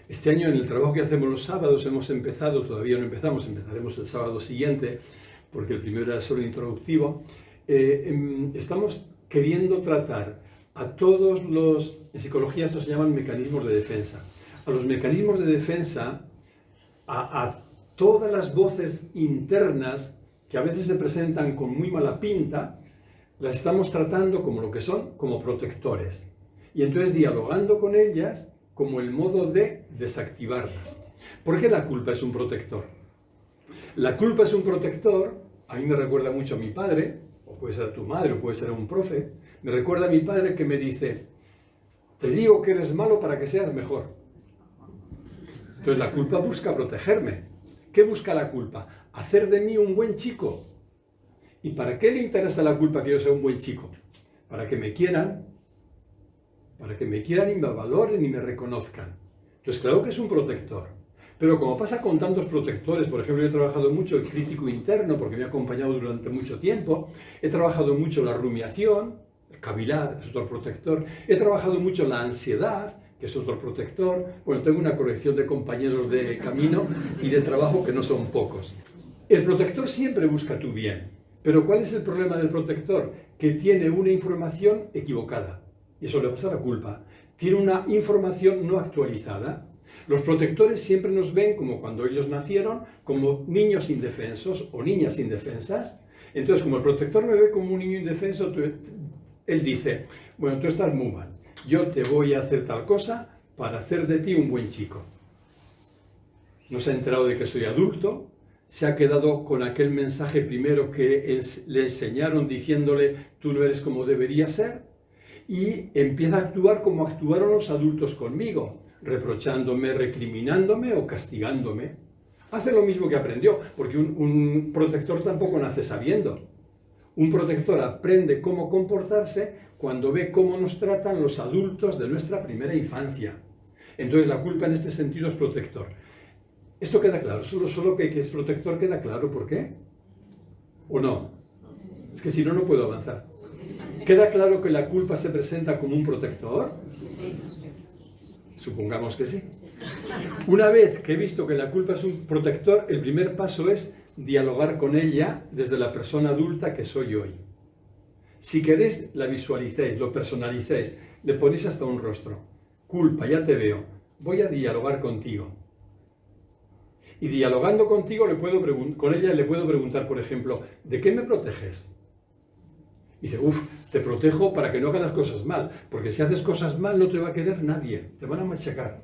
Este año en el trabajo que hacemos los sábados hemos empezado, todavía no empezamos, empezaremos el sábado siguiente, porque el primero era solo introductivo. Estamos queriendo tratar a todos los, en psicología esto se llaman mecanismos de defensa, a los mecanismos de defensa, a todas las voces internas que a veces se presentan con muy mala pinta, las estamos tratando como lo que son, como protectores. Y entonces dialogando con ellas como el modo de desactivarlas. ¿Por qué la culpa es un protector? La culpa es un protector, a mí me recuerda mucho a mi padre, o puede ser a tu madre, o puede ser a un profe, me recuerda a mi padre que me dice, te digo que eres malo para que seas mejor. Entonces la culpa busca protegerme. ¿Qué busca la culpa? Hacer de mí un buen chico. ¿Y para qué le interesa la culpa que yo sea un buen chico? Para que me quieran y me valoren y me reconozcan. Entonces claro que es un protector. Pero como pasa con tantos protectores, por ejemplo, yo he trabajado mucho el crítico interno, porque me ha acompañado durante mucho tiempo, he trabajado mucho la rumiación, el cavilar, que es otro protector, he trabajado mucho la ansiedad, que es otro protector, bueno, tengo una colección de compañeros de camino y de trabajo que no son pocos. El protector siempre busca tu bien, pero ¿cuál es el problema del protector? Que tiene una información equivocada, y eso le pasa a la culpa, tiene una información no actualizada. Los protectores siempre nos ven como cuando ellos nacieron, como niños indefensos o niñas indefensas. Entonces, como el protector me ve como un niño indefenso, él dice, bueno, tú estás muy mal, yo te voy a hacer tal cosa para hacer de ti un buen chico. No se ha enterado de que soy adulto, se ha quedado con aquel mensaje primero que le enseñaron diciéndole, tú no eres como deberías ser, y empieza a actuar como actuaron los adultos conmigo, reprochándome, recriminándome o castigándome. Hace lo mismo que aprendió, porque un protector tampoco nace sabiendo. Un protector aprende cómo comportarse cuando ve cómo nos tratan los adultos de nuestra primera infancia. Entonces la culpa en este sentido es protector. ¿Esto queda claro? Solo que es protector queda claro. ¿Por qué? ¿O no? Es que si no, no puedo avanzar. ¿Queda claro que la culpa se presenta como un protector? Supongamos que sí. Una vez que he visto que la culpa es un protector, el primer paso es dialogar con ella desde la persona adulta que soy hoy. Si queréis, la visualicéis, lo personalicéis, le ponéis hasta un rostro. Culpa, ya te veo, voy a dialogar contigo. Y dialogando contigo, con ella le puedo preguntar, por ejemplo, ¿de qué me proteges? Y dice, te protejo para que no hagas las cosas mal, porque si haces cosas mal no te va a querer nadie, te van a machacar.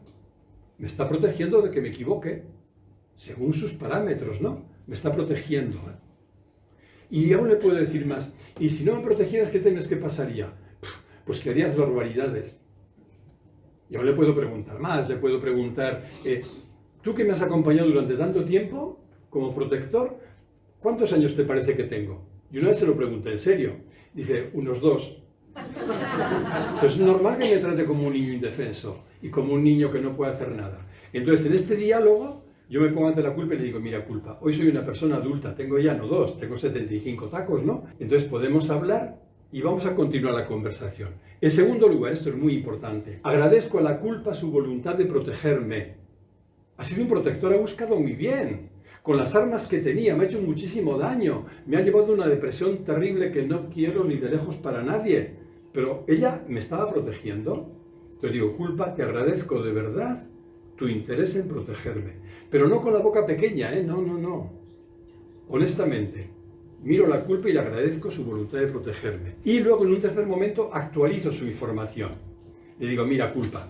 Me está protegiendo de que me equivoque, según sus parámetros, ¿no? Me está protegiendo. Y aún le puedo decir más, y si no me protegieras, ¿qué temes que pasaría? Pues que harías barbaridades. Y aún le puedo preguntar más, le puedo preguntar, tú que me has acompañado durante tanto tiempo, como protector, ¿cuántos años te parece que tengo? Y una vez se lo pregunté en serio. Dice, unos 2. Entonces es normal que me trate como un niño indefenso y como un niño que no puede hacer nada. Entonces en este diálogo yo me pongo ante la culpa y le digo, mira culpa, hoy soy una persona adulta, tengo ya no 2, tengo 75 tacos, ¿no? Entonces podemos hablar y vamos a continuar la conversación. En segundo lugar, esto es muy importante, agradezco a la culpa su voluntad de protegerme. Ha sido un protector, ha buscado mi bien. Con las armas que tenía me ha hecho muchísimo daño, me ha llevado a una depresión terrible que no quiero ni de lejos para nadie. Pero ella me estaba protegiendo. Entonces digo, culpa, te agradezco de verdad tu interés en protegerme. Pero no con la boca pequeña, ¿eh? No. Honestamente, miro la culpa y le agradezco su voluntad de protegerme. Y luego, en un tercer momento, actualizo su información. Le digo, mira, culpa,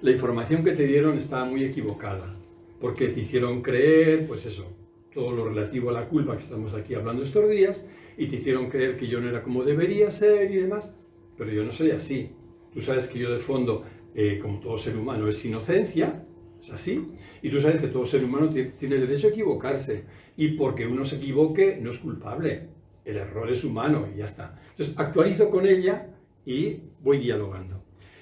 la información que te dieron estaba muy equivocada. Porque te hicieron creer, pues eso, todo lo relativo a la culpa que estamos aquí hablando estos días, y te hicieron creer que yo no era como debería ser y demás, pero yo no soy así. Tú sabes que yo de fondo, como todo ser humano, es inocencia, es así, y tú sabes que todo ser humano tiene derecho a equivocarse, y porque uno se equivoque no es culpable, el error es humano y ya está. Entonces actualizo con ella y voy dialogando.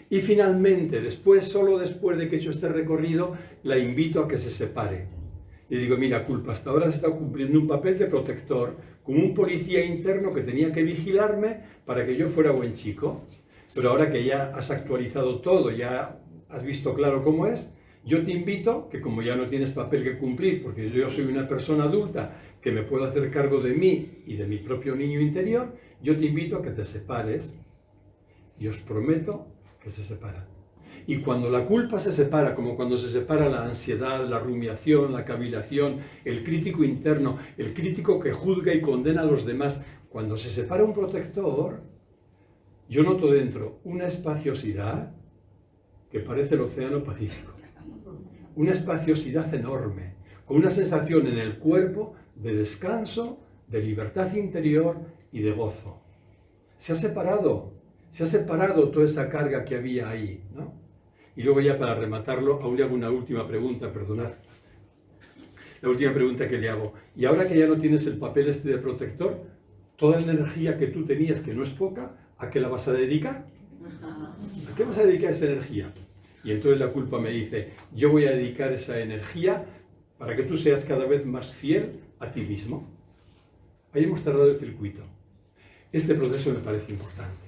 Y finalmente, solo después de que he hecho este recorrido, la invito a que se separe. Le digo, mira, culpa, hasta ahora has estado cumpliendo un papel de protector, como un policía interno que tenía que vigilarme para que yo fuera buen chico. Pero ahora que ya has actualizado todo, ya has visto claro cómo es, yo te invito, que como ya no tienes papel que cumplir, porque yo soy una persona adulta que me puedo hacer cargo de mí y de mi propio niño interior, yo te invito a que te separes. Y os prometo que se separa. Y cuando la culpa se separa, como cuando se separa la ansiedad, la rumiación, la cavilación, el crítico interno, el crítico que juzga y condena a los demás, cuando se separa un protector, yo noto dentro una espaciosidad que parece el océano Pacífico. Una espaciosidad enorme, con una sensación en el cuerpo de descanso, de libertad interior y de gozo. Se ha separado toda esa carga que había ahí, ¿no? Y luego ya para rematarlo, aún le hago una última pregunta, perdonad. La última pregunta que le hago. Y ahora que ya no tienes el papel este de protector, toda la energía que tú tenías, que no es poca, ¿a qué la vas a dedicar? ¿A qué vas a dedicar esa energía? Y entonces la culpa me dice, yo voy a dedicar esa energía para que tú seas cada vez más fiel a ti mismo. Ahí hemos cerrado el circuito. Este proceso me parece importante.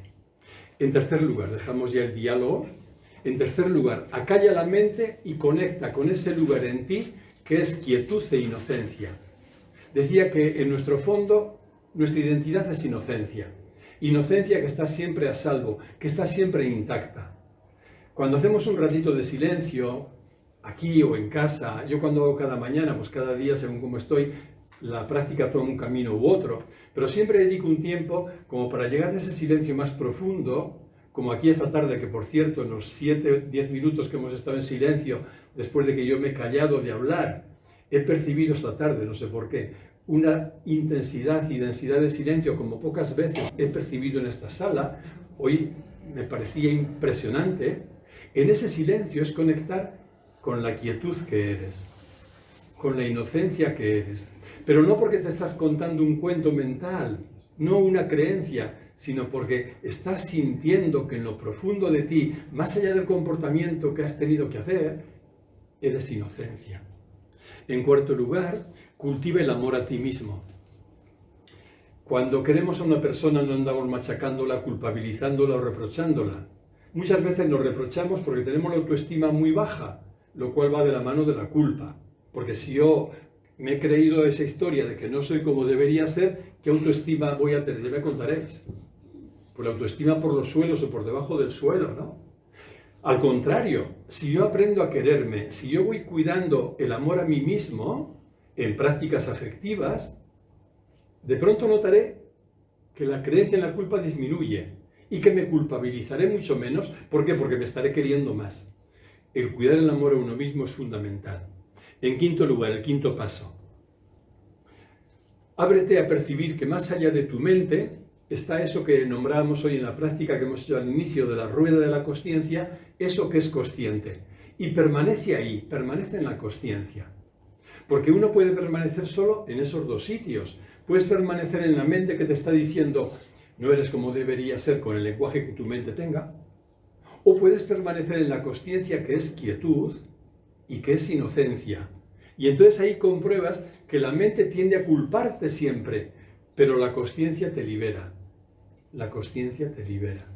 En tercer lugar, dejamos ya el diálogo. En tercer lugar, acalla la mente y conecta con ese lugar en ti que es quietud e inocencia. Decía que en nuestro fondo, nuestra identidad es inocencia. Inocencia que está siempre a salvo, que está siempre intacta. Cuando hacemos un ratito de silencio, aquí o en casa, yo cuando hago cada mañana, pues cada día según cómo estoy, la práctica toma un camino u otro, pero siempre dedico un tiempo como para llegar a ese silencio más profundo, como aquí esta tarde, que por cierto, en los 7-10 minutos que hemos estado en silencio, después de que yo me he callado de hablar, he percibido esta tarde, no sé por qué, una intensidad y densidad de silencio como pocas veces he percibido en esta sala. Hoy me parecía impresionante. En ese silencio es conectar con la quietud que eres, con la inocencia que eres. Pero no porque te estás contando un cuento mental, no una creencia, sino porque estás sintiendo que en lo profundo de ti, más allá del comportamiento que has tenido que hacer, eres inocencia. En cuarto lugar, cultiva el amor a ti mismo. Cuando queremos a una persona no andamos machacándola, culpabilizándola o reprochándola. Muchas veces nos reprochamos porque tenemos la autoestima muy baja, lo cual va de la mano de la culpa. Porque si yo me he creído esa historia de que no soy como debería ser, ¿qué autoestima voy a tener? Ya me contaréis. Pues la autoestima por los suelos o por debajo del suelo, ¿no? Al contrario, si yo aprendo a quererme, si yo voy cuidando el amor a mí mismo en prácticas afectivas, de pronto notaré que la creencia en la culpa disminuye y que me culpabilizaré mucho menos. ¿Por qué? Porque me estaré queriendo más. El cuidar el amor a uno mismo es fundamental. En quinto lugar, el quinto paso. Ábrete a percibir que más allá de tu mente está eso que nombrábamos hoy en la práctica que hemos hecho al inicio de la rueda de la consciencia, eso que es consciente. Y permanece ahí, permanece en la consciencia. Porque uno puede permanecer solo en esos dos sitios. Puedes permanecer en la mente que te está diciendo, no eres como debería ser con el lenguaje que tu mente tenga, o puedes permanecer en la consciencia que es quietud y que es inocencia. Y entonces ahí compruebas que la mente tiende a culparte siempre, pero la consciencia te libera. La consciencia te libera.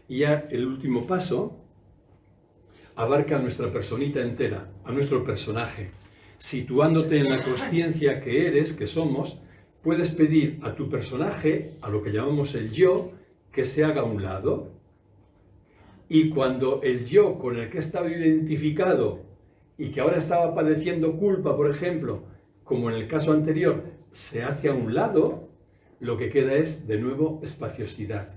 Y ya el último paso abarca a nuestra personita entera, a nuestro personaje. Situándote en la consciencia que eres, que somos, puedes pedir a tu personaje, a lo que llamamos el yo, que se haga a un lado. Y cuando el yo con el que he estado identificado y que ahora estaba padeciendo culpa, por ejemplo, como en el caso anterior, se hace a un lado, lo que queda es, de nuevo, espaciosidad.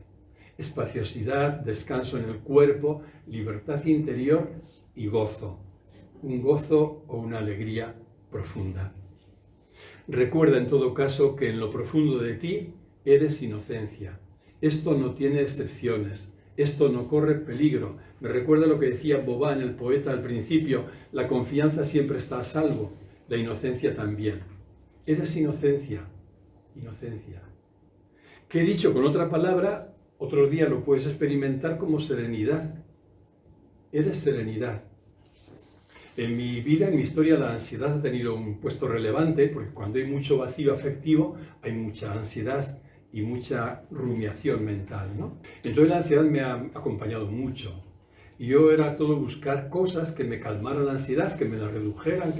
Espaciosidad, descanso en el cuerpo, libertad interior y gozo. Un gozo o una alegría profunda. Recuerda en todo caso que en lo profundo de ti eres inocencia. Esto no tiene excepciones. Esto no corre peligro. Me recuerda lo que decía Boban, el poeta, al principio. La confianza siempre está a salvo. La inocencia también. Eres inocencia. Inocencia. Que he dicho con otra palabra, otros días lo puedes experimentar como serenidad. Eres serenidad. En mi vida, en mi historia, la ansiedad ha tenido un puesto relevante, porque cuando hay mucho vacío afectivo, hay mucha ansiedad y mucha rumiación mental, ¿no? Entonces la ansiedad me ha acompañado mucho. Y yo era todo buscar cosas que me calmaran la ansiedad, que me la redujeran,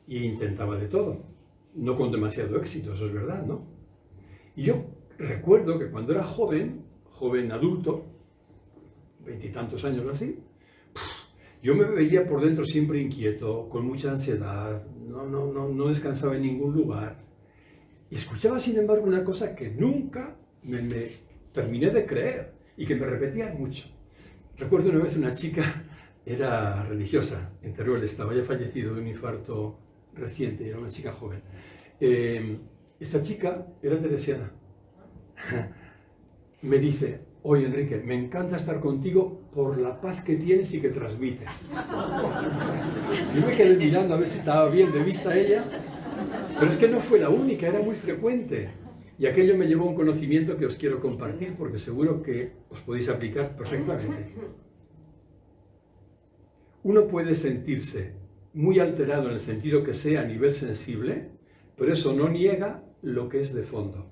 y intentaba de todo. No con demasiado éxito, eso es verdad, ¿no? Y yo recuerdo que cuando era joven adulto, 20 y tantos años o así, yo me veía por dentro siempre inquieto, con mucha ansiedad, no descansaba en ningún lugar. Y escuchaba, sin embargo, una cosa que nunca me terminé de creer y que me repetían mucho. Recuerdo una vez una chica, era religiosa, en Teruel estaba, había fallecido de un infarto reciente, era una chica joven. Esta chica era teresiana. Me dice: oye, Enrique, me encanta estar contigo por la paz que tienes y que transmites. Yo me quedé mirando a ver si estaba bien de vista ella, pero es que no fue la única, era muy frecuente. Y aquello me llevó a un conocimiento que os quiero compartir porque seguro que os podéis aplicar perfectamente. Uno puede sentirse muy alterado en el sentido que sea a nivel sensible, pero eso no niega lo que es de fondo.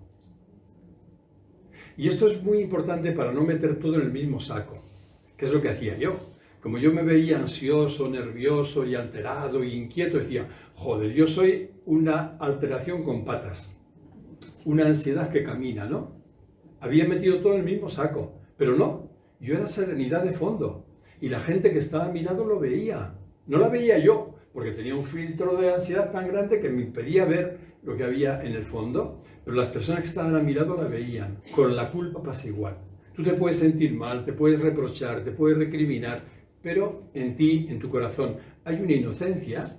Y esto es muy importante para no meter todo en el mismo saco, que es lo que hacía yo. Como yo me veía ansioso, nervioso y alterado y inquieto, decía: joder, yo soy una alteración con patas, una ansiedad que camina, ¿no? Había metido todo en el mismo saco, pero no, yo era serenidad de fondo y la gente que estaba a mi lado lo veía. No la veía yo, porque tenía un filtro de ansiedad tan grande que me impedía ver lo que había en el fondo, pero las personas que estaban a mi lado la veían. Con la culpa pasa igual. Tú te puedes sentir mal, te puedes reprochar, te puedes recriminar, pero en ti, en tu corazón, hay una inocencia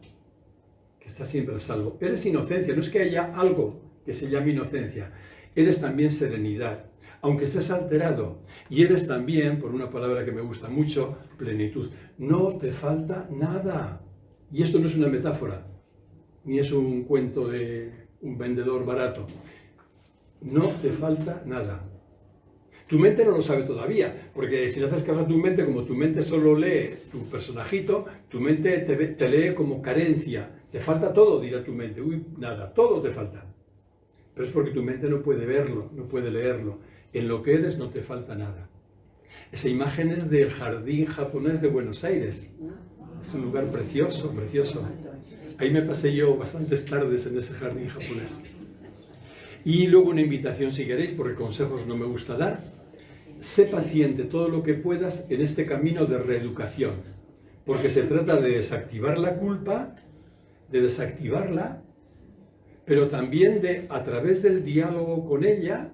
que está siempre a salvo. Eres inocencia, no es que haya algo que se llame inocencia. Eres también serenidad, aunque estés alterado. Y eres también, por una palabra que me gusta mucho, plenitud. No te falta nada. Y esto no es una metáfora, ni es un cuento de un vendedor barato. No te falta nada. Tu mente no lo sabe todavía, porque si le haces caso a tu mente, como tu mente solo lee tu personajito, tu mente te lee como carencia. Te falta todo, dirá tu mente. Uy, nada, todo te falta. Pero es porque tu mente no puede verlo, no puede leerlo. En lo que eres no te falta nada. Esa imagen es del jardín japonés de Buenos Aires. Es un lugar precioso, precioso. Ahí me pasé yo bastantes tardes en ese jardín japonés. Y luego una invitación, si queréis, porque consejos no me gusta dar. Sé paciente todo lo que puedas en este camino de reeducación, porque se trata de desactivar la culpa, de desactivarla, pero también de, a través del diálogo con ella,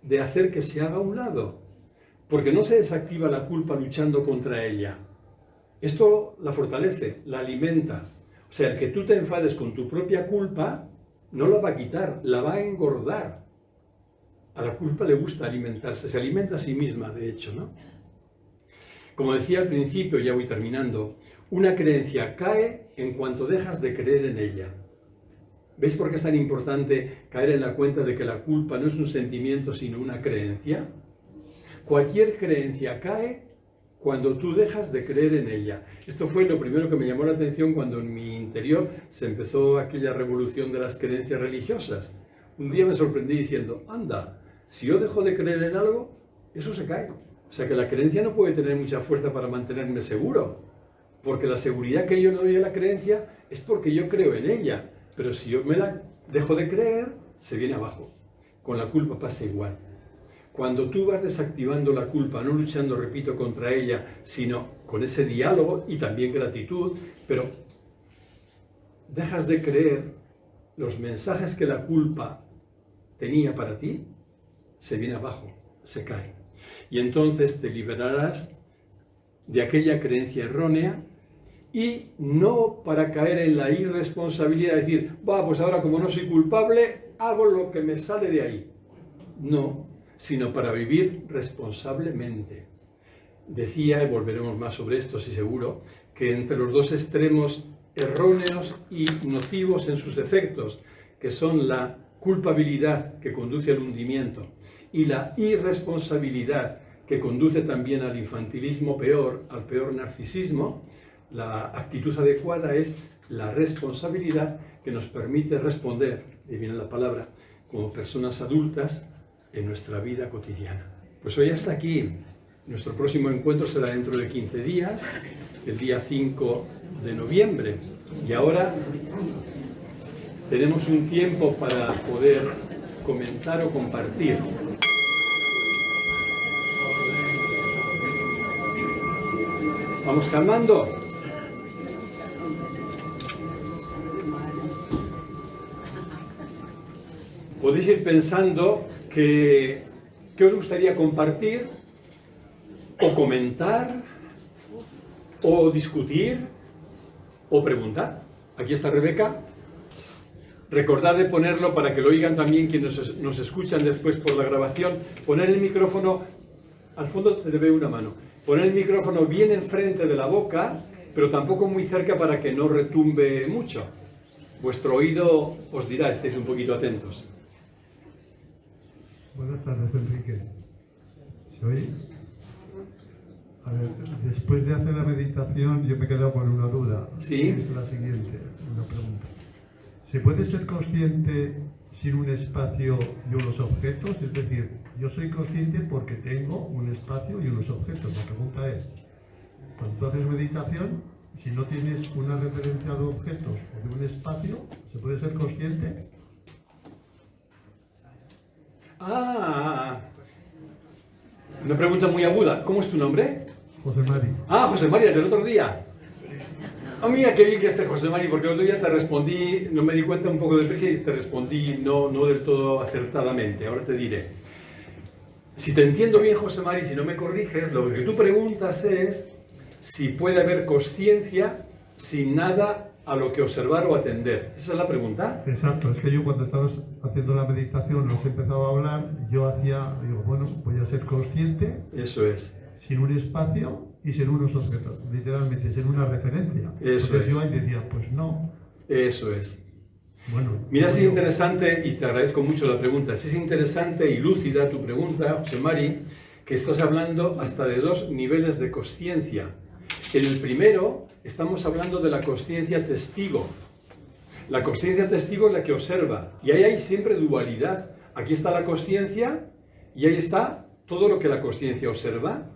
de hacer que se haga a un lado, porque no se desactiva la culpa luchando contra ella. Esto la fortalece, la alimenta. O sea, el que tú te enfades con tu propia culpa no la va a quitar, la va a engordar. A la culpa le gusta alimentarse, se alimenta a sí misma, de hecho, ¿no? Como decía al principio, ya voy terminando, una creencia cae en cuanto dejas de creer en ella. ¿Veis por qué es tan importante caer en la cuenta de que la culpa no es un sentimiento sino una creencia? Cualquier creencia cae cuando tú dejas de creer en ella. Esto fue lo primero que me llamó la atención cuando en mi interior se empezó aquella revolución de las creencias religiosas. Un día me sorprendí diciendo, anda, si yo dejo de creer en algo, eso se cae. O sea que la creencia no puede tener mucha fuerza para mantenerme seguro, porque la seguridad que yo le doy a la creencia es porque yo creo en ella, pero si yo me la dejo de creer, se viene abajo. Con la culpa pasa igual. Cuando tú vas desactivando la culpa, no luchando, repito, contra ella, sino con ese diálogo y también gratitud, pero dejas de creer los mensajes que la culpa tenía para ti, se viene abajo, se cae. Y entonces te liberarás de aquella creencia errónea y no para caer en la irresponsabilidad de decir, pues ahora como no soy culpable, hago lo que me sale de ahí. No, sino para vivir responsablemente. Decía, y volveremos más sobre esto, sí seguro, que entre los dos extremos erróneos y nocivos en sus efectos, que son la culpabilidad que conduce al hundimiento y la irresponsabilidad que conduce también al infantilismo peor, al peor narcisismo, la actitud adecuada es la responsabilidad que nos permite responder, y viene la palabra, como personas adultas en nuestra vida cotidiana. Pues hoy hasta aquí. Nuestro próximo encuentro será dentro de 15 días, el día 5 de noviembre. Y ahora tenemos un tiempo para poder comentar o compartir. ¿Vamos calmando? Podéis ir pensando qué os gustaría compartir, o comentar, o discutir, o preguntar. Aquí está Rebeca. Recordad de ponerlo para que lo oigan también quienes nos escuchan después por la grabación. Poner el micrófono, al fondo te veo una mano. Poner el micrófono bien enfrente de la boca, pero tampoco muy cerca para que no retumbe mucho. Vuestro oído os dirá, estéis un poquito atentos. Buenas tardes, Enrique. Soy... A ver, después de hacer la meditación yo me he quedado con una duda. Sí. Es la siguiente, una pregunta. ¿Se puede ser consciente sin un espacio y unos objetos? Es decir, yo soy consciente porque tengo un espacio y unos objetos. La pregunta es, cuando tú haces meditación, si no tienes una referencia de objetos o de un espacio, ¿se puede ser consciente? Una pregunta muy aguda. ¿Cómo es tu nombre? José Mari. José Mari, del otro día. Mira qué bien que esté José Mari, porque el otro día te respondí, no me di cuenta un poco de prisa y te respondí no del todo acertadamente. Ahora te diré. Si te entiendo bien, José Mari, si no me corriges, lo que tú preguntas es si puede haber consciencia sin nada a lo que observar o atender. ¿Esa es la pregunta? Exacto, es que yo cuando estabas haciendo la meditación, nos empezaba a hablar, yo digo, bueno, voy a ser consciente. Eso es. Sin un espacio y sin unos objetos, literalmente, sin una referencia. Eso Entonces es. yo ahí decía, pues no. Eso es. Bueno. Mira si es interesante, y te agradezco mucho la pregunta, si es interesante y lúcida tu pregunta, José Mari, que estás hablando hasta de dos niveles de consciencia. En el primero, estamos hablando de la consciencia testigo. La consciencia testigo es la que observa, y ahí hay siempre dualidad. Aquí está la consciencia, y ahí está todo lo que la consciencia observa.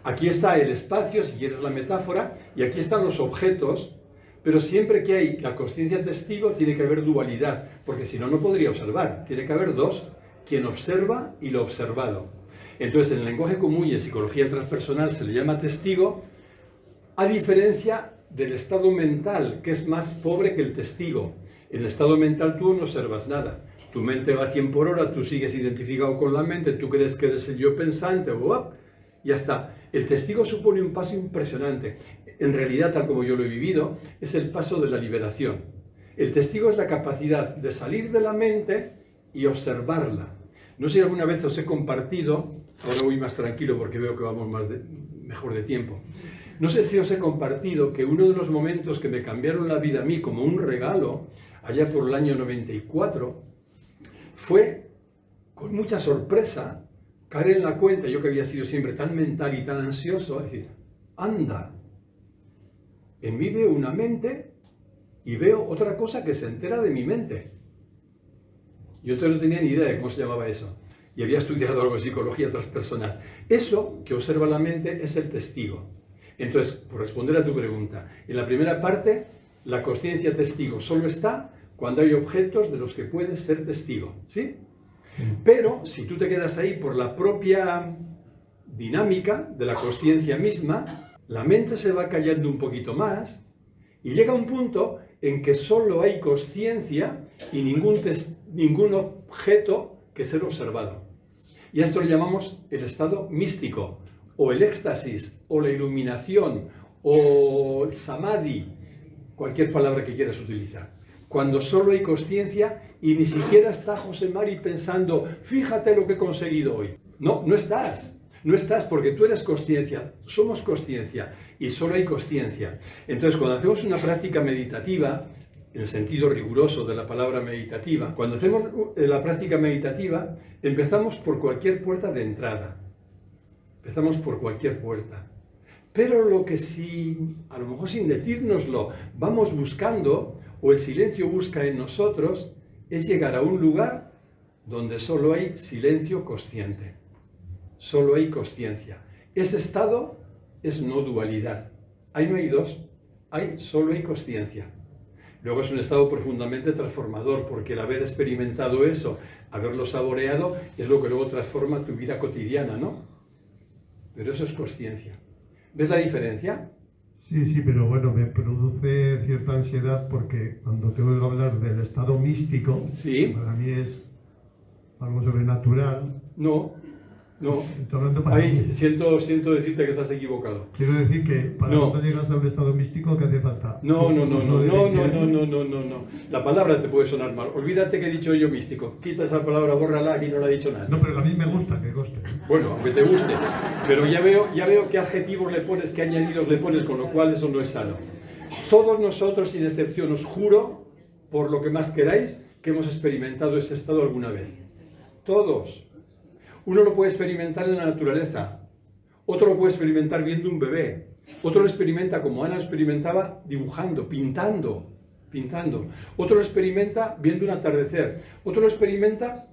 Aquí está el espacio, si quieres la metáfora, y aquí están los objetos, pero siempre que hay la consciencia testigo tiene que haber dualidad, porque si no, no podría observar. Tiene que haber dos, quien observa y lo observado. Entonces, en el lenguaje común y en psicología transpersonal se le llama testigo, a diferencia del estado mental, que es más pobre que el testigo. En el estado mental tú no observas nada. Tu mente va a 100 por hora, tú sigues identificado con la mente, tú crees que eres el yo pensante, ya está. El testigo supone un paso impresionante. En realidad, tal como yo lo he vivido, es el paso de la liberación. El testigo es la capacidad de salir de la mente y observarla. No sé si alguna vez os he compartido, ahora voy más tranquilo porque veo que vamos mejor de tiempo. No sé si os he compartido que uno de los momentos que me cambiaron la vida a mí como un regalo allá por el año 94, fue con mucha sorpresa caer en la cuenta, yo que había sido siempre tan mental y tan ansioso, decir, anda, en mí veo una mente y veo otra cosa que se entera de mi mente. Yo no tenía ni idea de cómo se llamaba eso. Y había estudiado algo de psicología transpersonal. Eso que observa la mente es el testigo. Entonces, por responder a tu pregunta, en la primera parte, la consciencia testigo solo está cuando hay objetos de los que puedes ser testigo, ¿sí? Pero si tú te quedas ahí por la propia dinámica de la consciencia misma, la mente se va callando un poquito más y llega un punto en que solo hay consciencia y ningún objeto que ser observado. Y a esto le llamamos el estado místico, o el éxtasis, o la iluminación, o el samadhi, cualquier palabra que quieras utilizar. Cuando solo hay consciencia y ni siquiera está José Mari pensando, fíjate lo que he conseguido hoy. No, no estás. No estás porque tú eres consciencia, somos consciencia y solo hay consciencia. Entonces, cuando hacemos una práctica meditativa, en el sentido riguroso de la palabra meditativa, cuando hacemos la práctica meditativa, empezamos por cualquier puerta de entrada. Empezamos por cualquier puerta. Pero lo que sí, a lo mejor sin decírnoslo, vamos buscando, o el silencio busca en nosotros, es llegar a un lugar donde solo hay silencio consciente. Solo hay consciencia. Ese estado es no dualidad. Ahí no hay dos, solo hay consciencia. Luego es un estado profundamente transformador, porque el haber experimentado eso, haberlo saboreado, es lo que luego transforma tu vida cotidiana, ¿no? Pero eso es consciencia. ¿Ves la diferencia? Sí, pero bueno, me produce cierta ansiedad porque cuando tengo que hablar del estado místico, sí, para mí es algo sobrenatural. No. Ahí siento decirte que estás equivocado. Quiero decir que para cuando llegas a un estado místico, ¿qué hace falta? No. La palabra te puede sonar mal. Olvídate que he dicho yo místico. Quita esa palabra, bórrala, aquí no la ha dicho nada. No, pero a mí me gusta que coste. Bueno, aunque te guste. Pero ya veo qué adjetivos le pones, qué añadidos le pones, con lo cual eso no es sano. Todos nosotros, sin excepción, os juro, por lo que más queráis, que hemos experimentado ese estado alguna vez. Todos. Uno lo puede experimentar en la naturaleza, otro lo puede experimentar viendo un bebé, otro lo experimenta como Ana lo experimentaba dibujando, pintando, otro lo experimenta viendo un atardecer, otro lo experimenta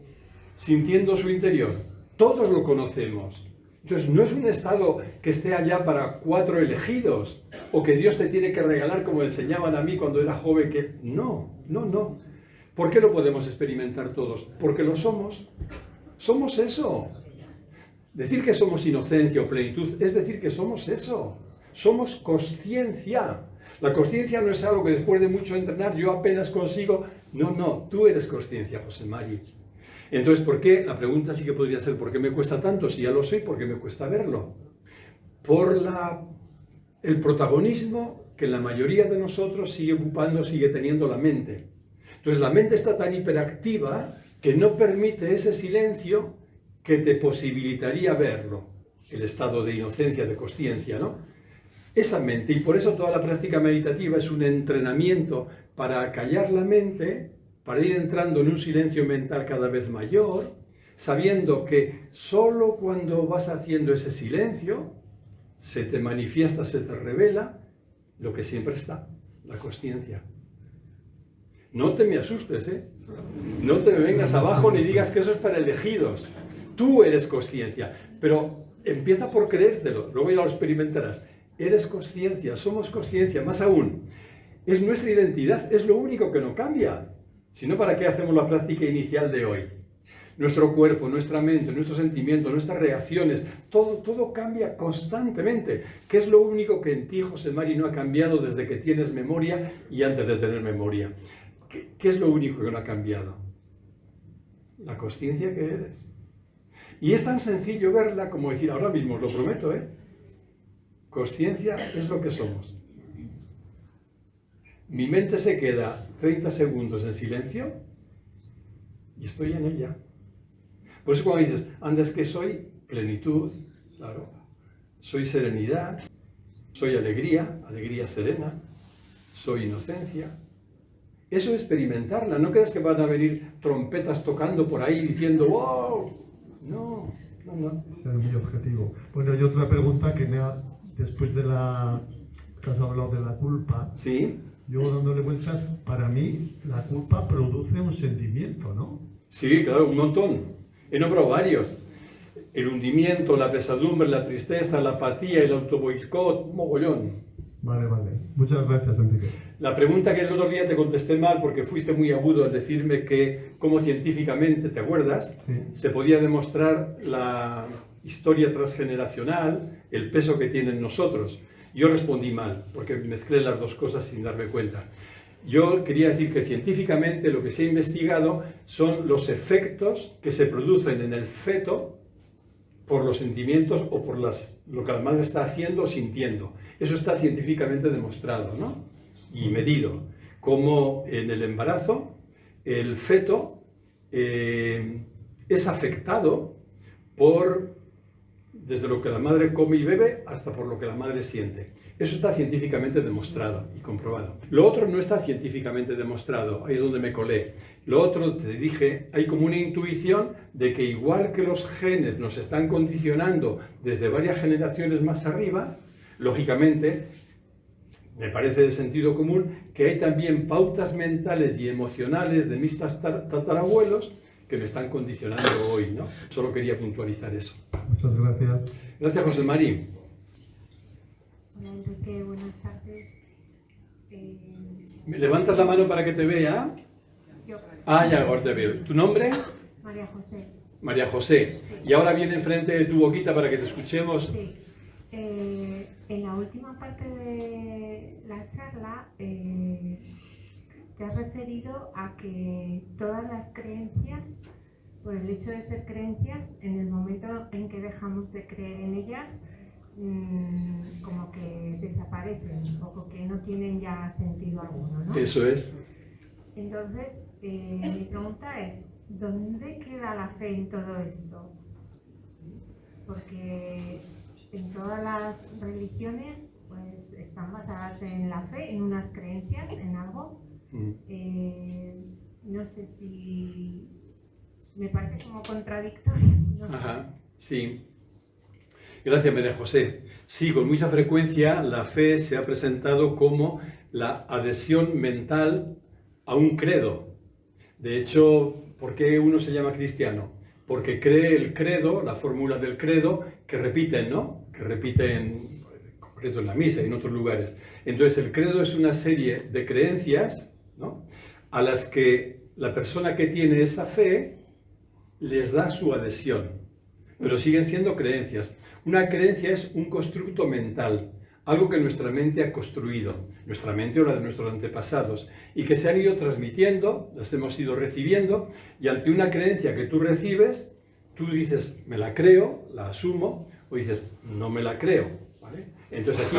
sintiendo su interior. Todos lo conocemos. Entonces no es un estado que esté allá para 4 elegidos o que Dios te tiene que regalar como enseñaban a mí cuando era joven. No. ¿Por qué lo podemos experimentar todos? Porque lo somos. Somos eso. Decir que somos inocencia o plenitud es decir que somos eso. Somos consciencia. La consciencia no es algo que después de mucho entrenar yo apenas consigo. No, tú eres consciencia, José Mari. Entonces, ¿por qué? La pregunta sí que podría ser, ¿por qué me cuesta tanto? Si ya lo soy, ¿por qué me cuesta verlo? Por el protagonismo que en la mayoría de nosotros sigue teniendo la mente. Entonces, la mente está tan hiperactiva que no permite ese silencio que te posibilitaría verlo, el estado de inocencia, de consciencia, ¿no? Esa mente, y por eso toda la práctica meditativa es un entrenamiento para callar la mente, para ir entrando en un silencio mental cada vez mayor, sabiendo que solo cuando vas haciendo ese silencio, se te manifiesta, se te revela lo que siempre está, la consciencia. No te me asustes, ¿eh? No te me vengas abajo ni digas que eso es para elegidos. Tú eres consciencia, pero empieza por creértelo, luego ya lo experimentarás. Eres consciencia, somos consciencia, más aún. Es nuestra identidad, es lo único que no cambia. Si no, ¿para qué hacemos la práctica inicial de hoy? Nuestro cuerpo, nuestra mente, nuestros sentimientos, nuestras reacciones, todo cambia constantemente. ¿Qué es lo único que en ti, José Mari, no ha cambiado desde que tienes memoria y antes de tener memoria? ¿Qué es lo único que no ha cambiado? La consciencia que eres. Y es tan sencillo verla como decir, ahora mismo, os lo prometo, ¿eh? Consciencia es lo que somos. Mi mente se queda 30 segundos en silencio y estoy en ella. Por eso cuando dices, anda, es que soy plenitud, claro, soy serenidad, soy alegría serena, soy inocencia. Eso es experimentarla. No creas que van a venir trompetas tocando por ahí diciendo ¡wow! No, no, no. Ese es mi objetivo. Bueno, y otra pregunta que después de la que has hablado de la culpa, ¿Sí? yo dándole vueltas, para mí la culpa produce un sentimiento, ¿no? Sí, claro, un montón. He nombrado varios. El hundimiento, la pesadumbre, la tristeza, la apatía, el autoboicot, un mogollón. Vale, vale. Muchas gracias, Enrique. La pregunta que el otro día te contesté mal porque fuiste muy agudo al decirme que, como científicamente, ¿te acuerdas? Sí. Se podía demostrar la historia transgeneracional, el peso que tiene en nosotros. Yo respondí mal, porque mezclé las dos cosas sin darme cuenta. Yo quería decir que científicamente lo que se ha investigado son los efectos que se producen en el feto por los sentimientos o por lo que la madre está haciendo o sintiendo. Eso está científicamente demostrado, ¿no? Y medido. Como en el embarazo, el feto es afectado desde lo que la madre come y bebe hasta por lo que la madre siente. Eso está científicamente demostrado y comprobado. Lo otro no está científicamente demostrado, ahí es donde me colé. Lo otro, te dije, hay como una intuición de que igual que los genes nos están condicionando desde varias generaciones más arriba, lógicamente, me parece de sentido común que hay también pautas mentales y emocionales de mis tatarabuelos que me están condicionando hoy, ¿no? Solo quería puntualizar eso. Muchas gracias. Gracias, José Mari. Hola Enrique, buenas tardes. ¿Me levantas la mano para que te vea? Yo, Ah, ya, ahora te veo. ¿Tu nombre? María José. María José. Y ahora viene enfrente de tu boquita para que te escuchemos. Sí. En la última parte de la charla te has referido a que todas las creencias, por el hecho de ser creencias, en el momento en que dejamos de creer en ellas, como que desaparecen, o que no tienen ya sentido alguno, ¿no? Eso es. Entonces, mi pregunta es, ¿dónde queda la fe en todo esto? Porque en todas las religiones pues, están basadas en la fe, en unas creencias, en algo. No sé si me parece como contradictorio. ¿No? Ajá, sí. Gracias, María José. Sí, con mucha frecuencia la fe se ha presentado como la adhesión mental a un credo. De hecho, ¿por qué uno se llama cristiano? Porque cree el credo, la fórmula del credo, que repiten, ¿no? Que repiten, en concreto en la misa y en otros lugares. Entonces, el credo es una serie de creencias, ¿no? A las que la persona que tiene esa fe les da su adhesión. Pero siguen siendo creencias. Una creencia es un constructo mental, algo que nuestra mente ha construido, nuestra mente o la de nuestros antepasados, y que se han ido transmitiendo, las hemos ido recibiendo, y ante una creencia que tú recibes, tú dices, me la creo, la asumo, o dices, no me la creo, ¿vale? Entonces aquí,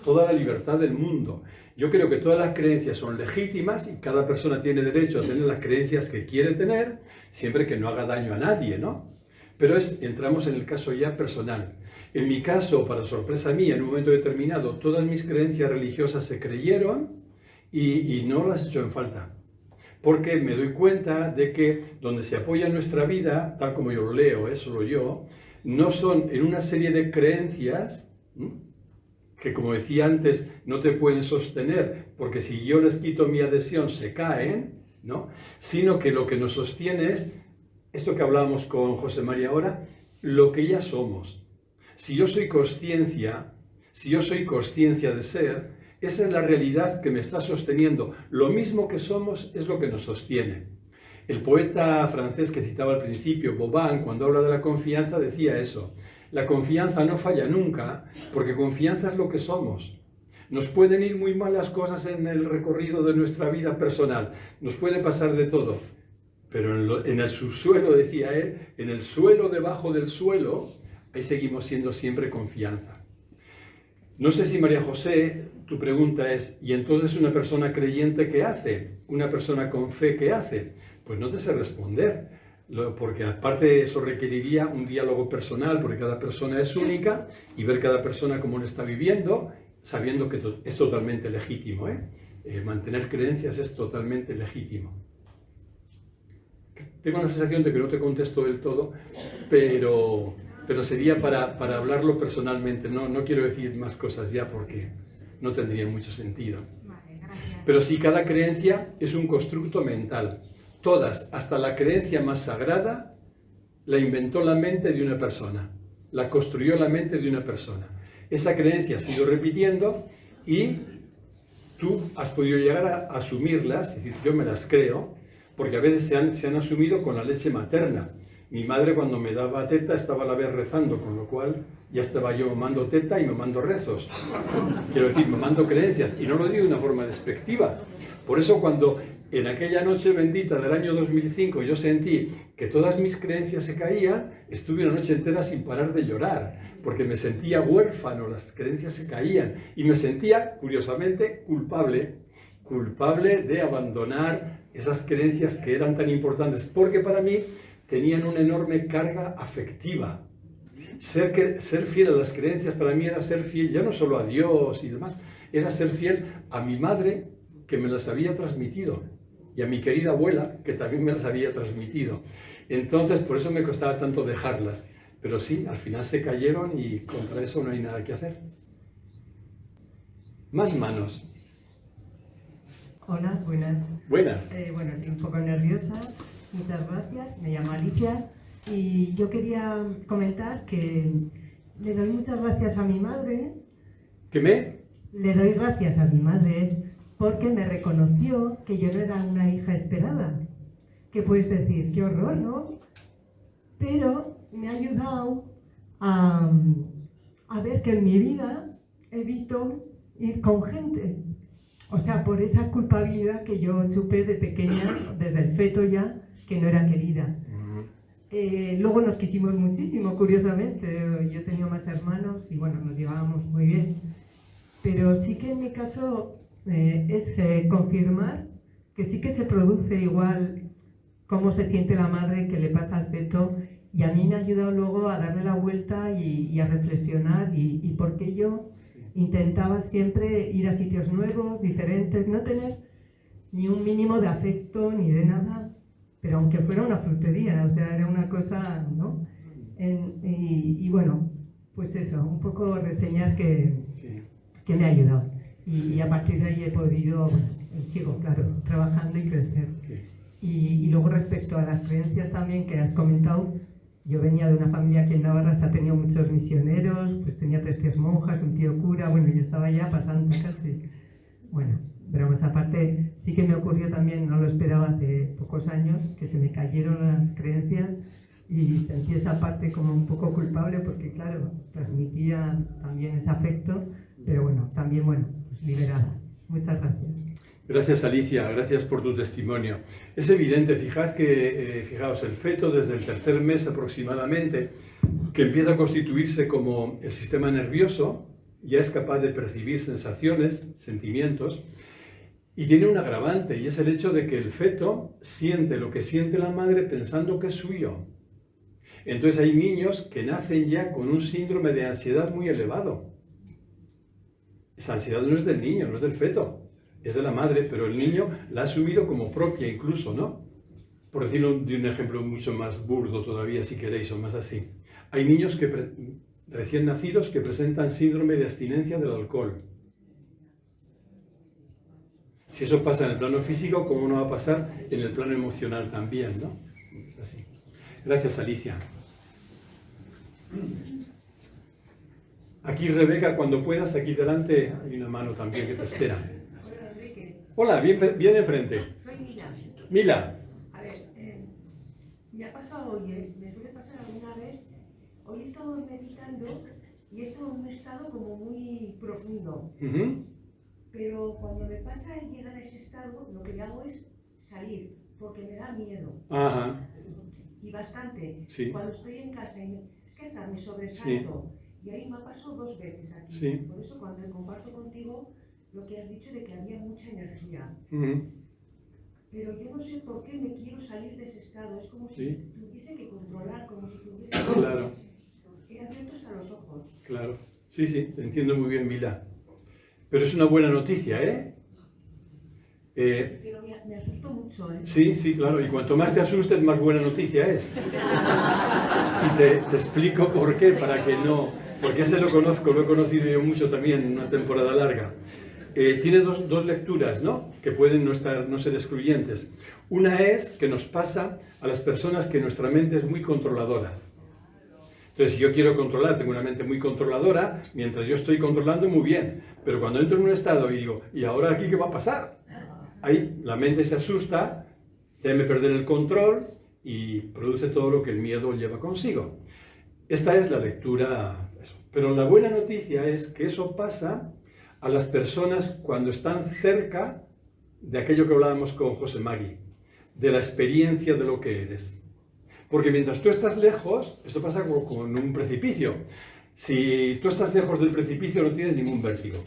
toda la libertad del mundo. Yo creo que todas las creencias son legítimas y cada persona tiene derecho a tener las creencias que quiere tener, siempre que no haga daño a nadie, ¿no? Pero entramos en el caso ya personal. En mi caso, para sorpresa mía, en un momento determinado, todas mis creencias religiosas se creyeron y no las echo en falta. Porque me doy cuenta de que donde se apoya nuestra vida, tal como yo lo leo, solo yo, no son en una serie de creencias que, como decía antes, no te pueden sostener, porque si yo les quito mi adhesión se caen, ¿no? Sino que lo que nos sostiene es esto que hablábamos con José María ahora, lo que ya somos. Si yo soy consciencia de ser, esa es la realidad que me está sosteniendo. Lo mismo que somos es lo que nos sostiene. El poeta francés que citaba al principio, Bobin, cuando habla de la confianza, decía eso. La confianza no falla nunca, porque confianza es lo que somos. Nos pueden ir muy mal las cosas en el recorrido de nuestra vida personal. Nos puede pasar de todo. Pero en el subsuelo, decía él, en el suelo debajo del suelo, ahí seguimos siendo siempre confianza. No sé si, María José, tu pregunta es, ¿y entonces una persona creyente qué hace? ¿Una persona con fe qué hace? Pues no te sé responder, porque aparte eso requeriría un diálogo personal, porque cada persona es única, y ver cada persona cómo lo está viviendo, sabiendo que es totalmente legítimo, mantener creencias es totalmente legítimo. Tengo la sensación de que no te contesto del todo, pero sería para hablarlo personalmente. No quiero decir más cosas ya porque no tendría mucho sentido. Vale, gracias. Pero sí, cada creencia es un constructo mental. Todas, hasta la creencia más sagrada, la inventó la mente de una persona. La construyó la mente de una persona. Esa creencia se ha ido repitiendo y tú has podido llegar a asumirlas, es decir, yo me las creo, porque a veces se han asumido con la leche materna. Mi madre cuando me daba teta estaba a la vez rezando, con lo cual ya estaba yo mamando teta y mamando rezos. Quiero decir, mamando creencias, y no lo digo de una forma despectiva. Por eso cuando en aquella noche bendita del año 2005 yo sentí que todas mis creencias se caían, estuve una noche entera sin parar de llorar, porque me sentía huérfano, las creencias se caían, y me sentía, curiosamente, culpable de abandonar esas creencias que eran tan importantes, porque para mí tenían una enorme carga afectiva. Ser fiel a las creencias para mí era ser fiel ya no solo a Dios y demás, era ser fiel a mi madre, que me las había transmitido, y a mi querida abuela, que también me las había transmitido. Entonces, por eso me costaba tanto dejarlas. Pero sí, al final se cayeron y contra eso no hay nada que hacer. Más manos. Hola, buenas. Buenas. Bueno, estoy un poco nerviosa. Muchas gracias. Me llamo Alicia y yo quería comentar que le doy muchas gracias a mi madre. ¿Qué me? Le doy gracias a mi madre porque me reconoció que yo no era una hija esperada. ¿Qué puedes decir? ¡Qué horror!, ¿no? Pero me ha ayudado a ver que en mi vida evito ir con gente. O sea, por esa culpabilidad que yo supe de pequeña, desde el feto ya, que no era querida. Luego nos quisimos muchísimo, curiosamente. Yo tenía más hermanos y bueno, nos llevábamos muy bien. Pero sí que en mi caso es confirmar que sí que se produce igual cómo se siente la madre, que le pasa al feto. Y a mí me ha ayudado luego a darle la vuelta y a reflexionar y por qué yo intentaba siempre ir a sitios nuevos, diferentes, no tener ni un mínimo de afecto ni de nada, pero aunque fuera una frutería, o sea, era una cosa, ¿no? Y bueno, pues eso, un poco reseñar que me ha ayudado. Y a partir de ahí he podido, bueno, sigo, claro, trabajando y crecer. Y luego respecto a las creencias también que has comentado, yo venía de una familia aquí en Navarra, se ha tenido muchos misioneros, pues tenía 3 tías monjas, un tío cura, bueno, yo estaba ya pasando casi. Bueno, pero más aparte, sí que me ocurrió también, no lo esperaba hace pocos años, que se me cayeron las creencias y sentí esa parte como un poco culpable porque, claro, transmitía también ese afecto, pero bueno, también, bueno, pues liberada. Muchas gracias. Gracias, Alicia, gracias por tu testimonio. Es evidente, fijaos, el feto desde el 3er mes aproximadamente, que empieza a constituirse como el sistema nervioso, ya es capaz de percibir sensaciones, sentimientos, y tiene un agravante, y es el hecho de que el feto siente lo que siente la madre pensando que es suyo. Entonces hay niños que nacen ya con un síndrome de ansiedad muy elevado. Esa ansiedad no es del niño, no es del feto. Es de la madre, pero el niño la ha asumido como propia incluso, ¿no? Por decirlo de un ejemplo mucho más burdo todavía, si queréis, o más así. Hay niños recién nacidos que presentan síndrome de abstinencia del alcohol. Si eso pasa en el plano físico, ¿cómo no va a pasar en el plano emocional también, ¿no? Es así. Gracias, Alicia. Aquí, Rebeca, cuando puedas, aquí delante hay una mano también que te espera. Hola, bien enfrente. Soy Mila. Mila. A ver, me ha pasado hoy, me suele pasar alguna vez, hoy he estado meditando y he estado en un estado como muy profundo. Pero cuando me pasa el llegar a ese estado, lo que hago es salir, porque me da miedo. Ajá. Y bastante. Sí. Cuando estoy en casa, es que hasta me sobresalto. Sí. Y ahí me ha pasado 2 veces aquí. Sí. Por eso cuando comparto contigo lo que has dicho de que había mucha energía. Pero yo no sé por qué me quiero salir de ese estado. Es como si tuviese que controlar, como si tuviese que... Claro. He abierto hasta los ojos. Claro. Sí, te entiendo muy bien, Mila. Pero es una buena noticia, ¿eh? Pero me asustó mucho, ¿eh? Sí, sí, claro, y cuanto más te asustes, más buena noticia es. Y te explico por qué, para que no... Porque ese lo conozco, lo he conocido yo mucho también en una temporada larga. Tiene dos lecturas, ¿no? Que pueden no ser excluyentes. Una es que nos pasa a las personas que nuestra mente es muy controladora. Entonces, si yo quiero controlar, tengo una mente muy controladora, mientras yo estoy controlando, muy bien. Pero cuando entro en un estado y digo, ¿y ahora aquí qué va a pasar? Ahí la mente se asusta, teme perder el control y produce todo lo que el miedo lleva consigo. Esta es la lectura. Pero la buena noticia es que eso pasa a las personas cuando están cerca de aquello que hablábamos con José Mari, de la experiencia de lo que eres. Porque mientras tú estás lejos, esto pasa como en un precipicio. Si tú estás lejos del precipicio no tienes ningún vértigo.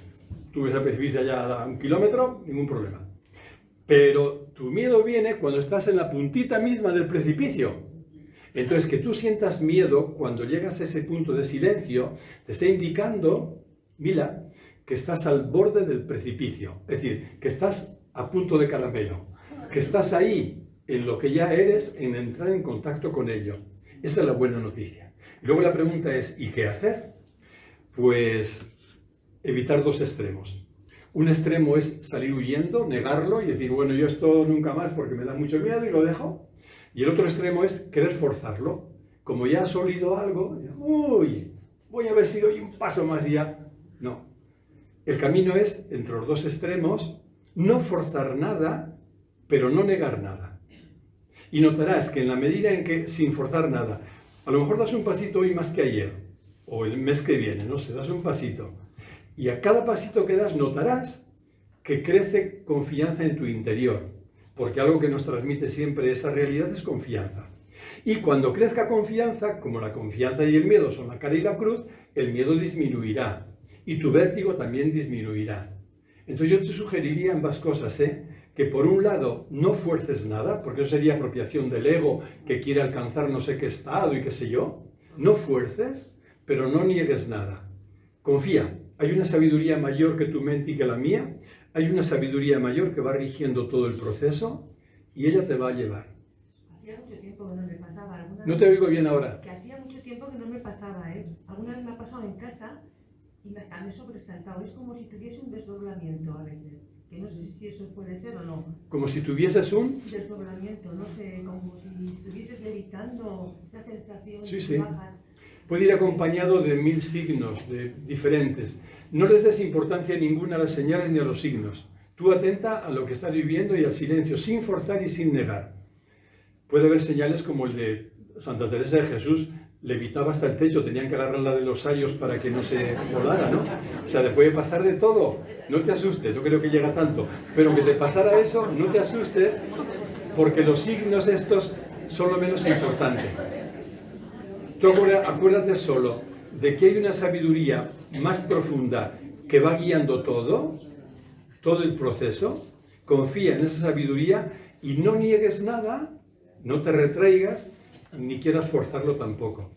Tú ves el precipicio allá a 1 kilómetro, ningún problema. Pero tu miedo viene cuando estás en la puntita misma del precipicio. Entonces, que tú sientas miedo cuando llegas a ese punto de silencio, te está indicando, Mila, que estás al borde del precipicio. Es decir, que estás a punto de caramelo. Que estás ahí, en lo que ya eres, en entrar en contacto con ello. Esa es la buena noticia. Y luego la pregunta es, ¿y qué hacer? Pues evitar 2 extremos. Un extremo es salir huyendo, negarlo y decir, bueno, yo esto nunca más porque me da mucho miedo y lo dejo. Y el otro extremo es querer forzarlo. Como ya has olido algo, uy, voy a ver si doy un paso más y ya. No. El camino es, entre los 2 extremos, no forzar nada, pero no negar nada. Y notarás que en la medida en que, sin forzar nada, a lo mejor das un pasito hoy más que ayer, o el mes que viene, no sé, das un pasito. Y a cada pasito que das notarás que crece confianza en tu interior, porque algo que nos transmite siempre esa realidad es confianza. Y cuando crezca confianza, como la confianza y el miedo son la cara y la cruz, el miedo disminuirá y tu vértigo también disminuirá. Entonces yo te sugeriría ambas cosas, que por un lado no fuerces nada, porque eso sería apropiación del ego que quiere alcanzar no sé qué estado y qué sé yo. No fuerces, pero no niegues nada. Confía. Hay una sabiduría mayor que tu mente y que la mía. Hay una sabiduría mayor que va rigiendo todo el proceso y ella te va a llevar. Hacía mucho tiempo que no me pasaba. No te oigo bien ahora. Que hacía mucho tiempo que no me pasaba, ¿eh? Alguna vez me ha pasado en casa y hasta me he sobresaltado. Es como si tuviese un desdoblamiento a veces. Que no sé si eso puede ser o no. Como si tuvieses un... Desdoblamiento, no sé, como si estuvieses levitando, esa sensación Sí, de sí. bajas. Puede ir acompañado de 1000 signos diferentes. No les des importancia ninguna a las señales ni a los signos. Tú atenta a lo que estás viviendo y al silencio, sin forzar y sin negar. Puede haber señales como el de Santa Teresa de Jesús, levitaba hasta el techo, tenían que agarrarla de los sayos para que no se volara, ¿no? O sea, le puede pasar de todo. No te asustes, no creo que llega tanto. Pero que te pasara eso, no te asustes, porque los signos estos son lo menos importante. Tú acuérdate solo de que hay una sabiduría más profunda que va guiando todo el proceso. Confía en esa sabiduría y no niegues nada, no te retraigas, ni quieras forzarlo tampoco.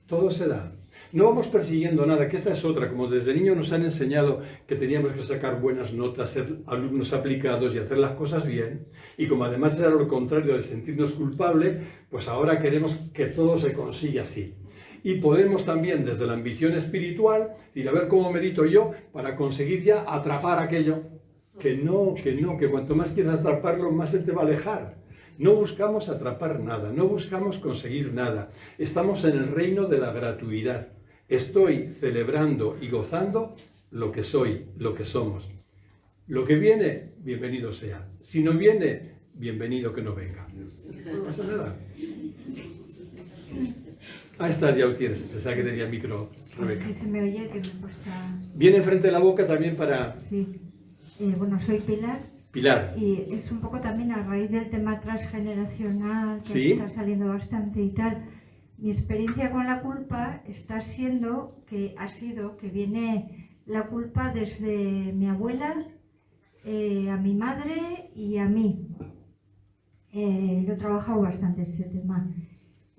Todo se da. No vamos persiguiendo nada, que esta es otra. Como desde niños nos han enseñado que teníamos que sacar buenas notas, ser alumnos aplicados y hacer las cosas bien, y como además era lo contrario de sentirnos culpables, pues ahora queremos que todo se consiga así. Y podemos también, desde la ambición espiritual, decir, a ver cómo medito yo para conseguir ya atrapar aquello. Que cuanto más quieras atraparlo, más se te va a alejar. No buscamos atrapar nada, no buscamos conseguir nada. Estamos en el reino de la gratuidad. Estoy celebrando y gozando lo que soy, lo que somos. Lo que viene, bienvenido sea. Si no viene, bienvenido que no venga. No pasa nada. Ahí está, ya lo tienes. Pensaba que tenía micro, Rebeca. Sí, se me oye que me cuesta... Viene enfrente de la boca también para... Sí. Bueno, soy Pilar. Pilar. Y es un poco también a raíz del tema transgeneracional, que ¿Sí? está saliendo bastante y tal. Mi experiencia con la culpa está siendo que viene la culpa desde mi abuela, a mi madre y a mí. Lo he trabajado bastante este tema.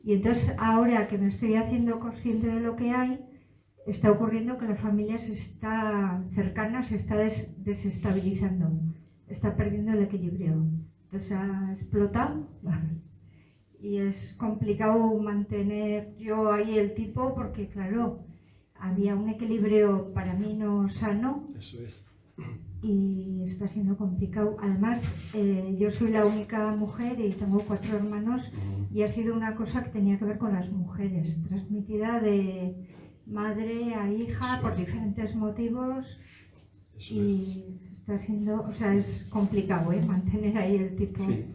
Y entonces ahora que me estoy haciendo consciente de lo que hay, está ocurriendo que la familia cercana se está desestabilizando. está perdiendo el equilibrio. Entonces ha explotado y es complicado mantener yo ahí el tipo porque, claro, había un equilibrio para mí no sano. Eso es. Y está siendo complicado. Además, yo soy la única mujer y tengo 4 hermanos y ha sido una cosa que tenía que ver con las mujeres, transmitida de madre a hija por diferentes motivos. Eso Y está siendo, o sea, es complicado, mantener ahí el tipo. Sí.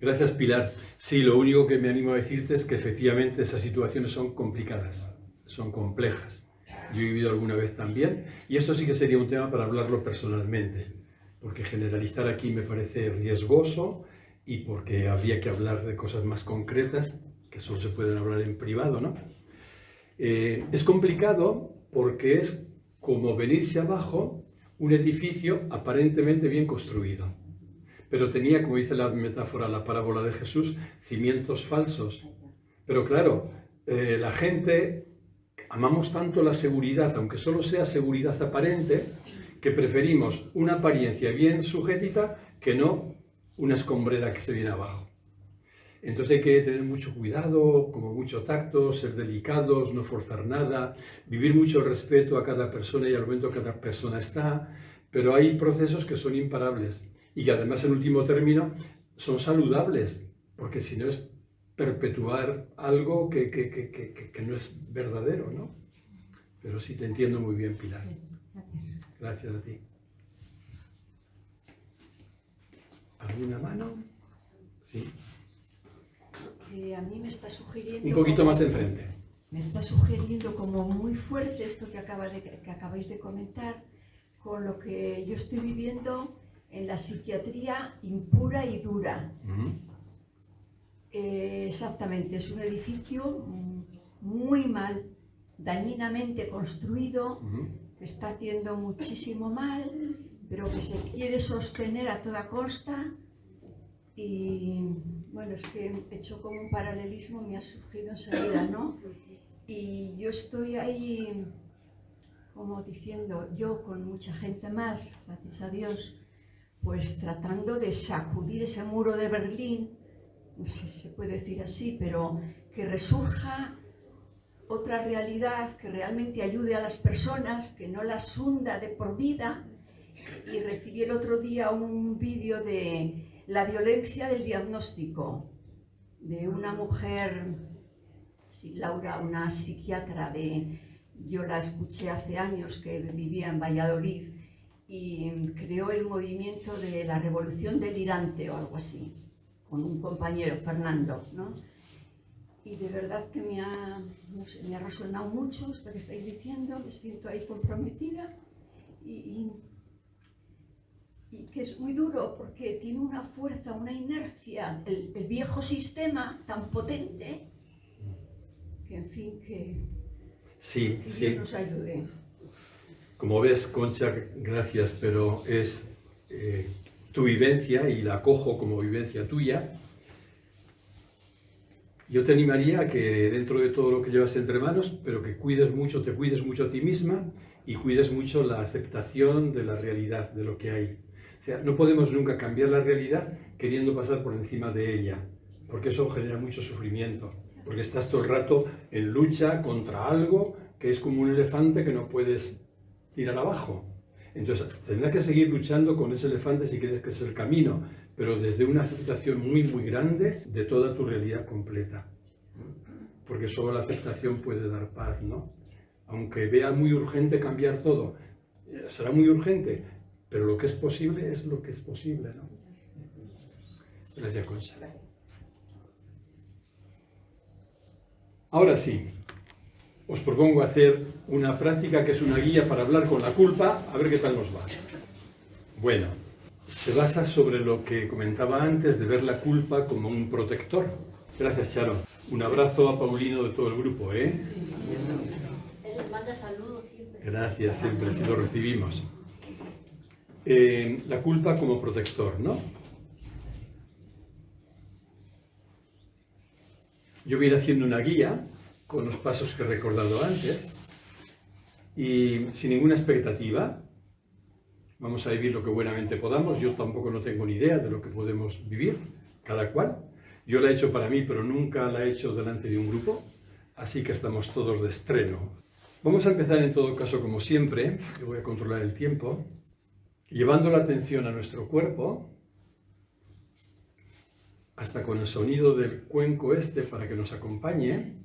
Gracias, Pilar. Sí, lo único que me animo a decirte es que efectivamente esas situaciones son complicadas, son complejas. Yo he vivido alguna vez también, y esto sí que sería un tema para hablarlo personalmente, porque generalizar aquí me parece riesgoso y porque habría que hablar de cosas más concretas que solo se pueden hablar en privado, ¿no? Es complicado porque es como venirse abajo un edificio aparentemente bien construido, pero tenía, como dice la metáfora, la parábola de Jesús, cimientos falsos. Pero claro, la gente amamos tanto la seguridad, aunque solo sea seguridad aparente, que preferimos una apariencia bien sujetita que no una escombrera que se viene abajo. Entonces hay que tener mucho cuidado, como mucho tacto, ser delicados, no forzar nada, vivir mucho respeto a cada persona y al momento que cada persona está, pero hay procesos que son imparables y que además en último término son saludables, porque si no es perpetuar algo que no es verdadero, ¿no? Pero sí te entiendo muy bien, Pilar. Gracias. Gracias a ti. ¿Alguna mano? Sí. A mí me está sugiriendo... Un poquito más enfrente. Me está sugiriendo como muy fuerte esto que acabáis de comentar, con lo que yo estoy viviendo en la psiquiatría impura y dura. Exactamente, es un edificio muy mal, dañinamente construido, que está haciendo muchísimo mal, pero que se quiere sostener a toda costa. Y bueno, es que he hecho como un paralelismo, me ha surgido enseguida, ¿no? Y yo estoy ahí, como diciendo, yo con mucha gente más, gracias a Dios, pues tratando de sacudir ese muro de Berlín, no sé si se puede decir así, pero que resurja otra realidad que realmente ayude a las personas, que no las hunda de por vida. Y recibí el otro día un vídeo de la violencia del diagnóstico de una mujer, Laura, una psiquiatra yo la escuché hace años, que vivía en Valladolid y creó el movimiento de la revolución delirante o algo así, con un compañero, Fernando, ¿no? Y de verdad que me ha resonado mucho esto que estáis diciendo, me siento ahí comprometida y que es muy duro porque tiene una fuerza, una inercia, el viejo sistema tan potente, que en fin, que Dios nos ayude. Como ves, Concha, gracias, pero es tu vivencia y la acojo como vivencia tuya. Yo te animaría a que dentro de todo lo que llevas entre manos, pero que te cuides mucho a ti misma y cuides mucho la aceptación de la realidad, de lo que hay. O sea, no podemos nunca cambiar la realidad queriendo pasar por encima de ella, porque eso genera mucho sufrimiento, porque estás todo el rato en lucha contra algo que es como un elefante que no puedes tirar abajo. Entonces tendrás que seguir luchando con ese elefante si crees que es el camino, pero desde una aceptación muy, muy grande de toda tu realidad completa. Porque solo la aceptación puede dar paz, ¿no? Aunque vea muy urgente cambiar todo, será muy urgente, pero lo que es posible es lo que es posible, ¿no? Gracias, Concha. Ahora sí, os propongo hacer una práctica que es una guía para hablar con la culpa, a ver qué tal nos va. Bueno, se basa sobre lo que comentaba antes de ver la culpa como un protector. Gracias, Sharon. Un abrazo a Paulino de todo el grupo, ¿eh? Sí. Él les manda saludos siempre. Gracias, siempre, si lo recibimos. La culpa como protector, ¿no? Yo voy a ir haciendo una guía con los pasos que he recordado antes y sin ninguna expectativa. vamos a vivir lo que buenamente podamos. Yo tampoco no tengo ni idea de lo que podemos vivir, cada cual. Yo la he hecho para mí, pero nunca la he hecho delante de un grupo, así que estamos todos de estreno. Vamos a empezar en todo caso como siempre, yo voy a controlar el tiempo, llevando la atención a nuestro cuerpo, hasta con el sonido del cuenco este para que nos acompañe.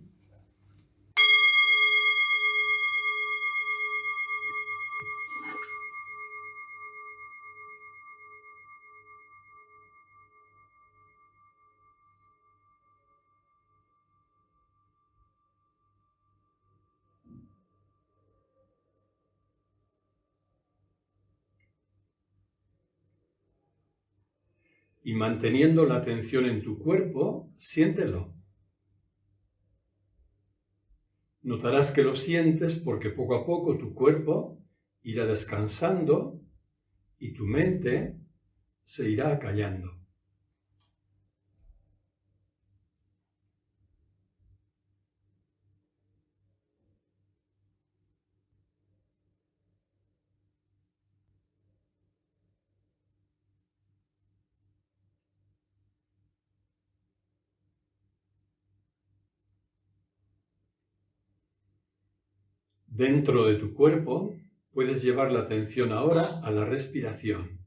Y manteniendo la atención en tu cuerpo, siéntelo. Notarás que lo sientes porque poco a poco tu cuerpo irá descansando y tu mente se irá acallando. Dentro de tu cuerpo puedes llevar la atención ahora a la respiración.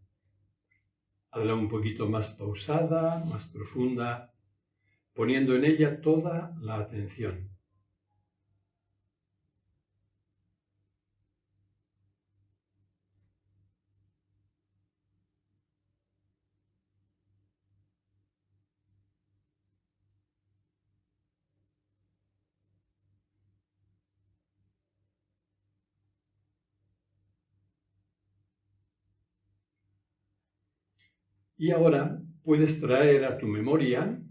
Hazla un poquito más pausada, más profunda, poniendo en ella toda la atención. Y ahora puedes traer a tu memoria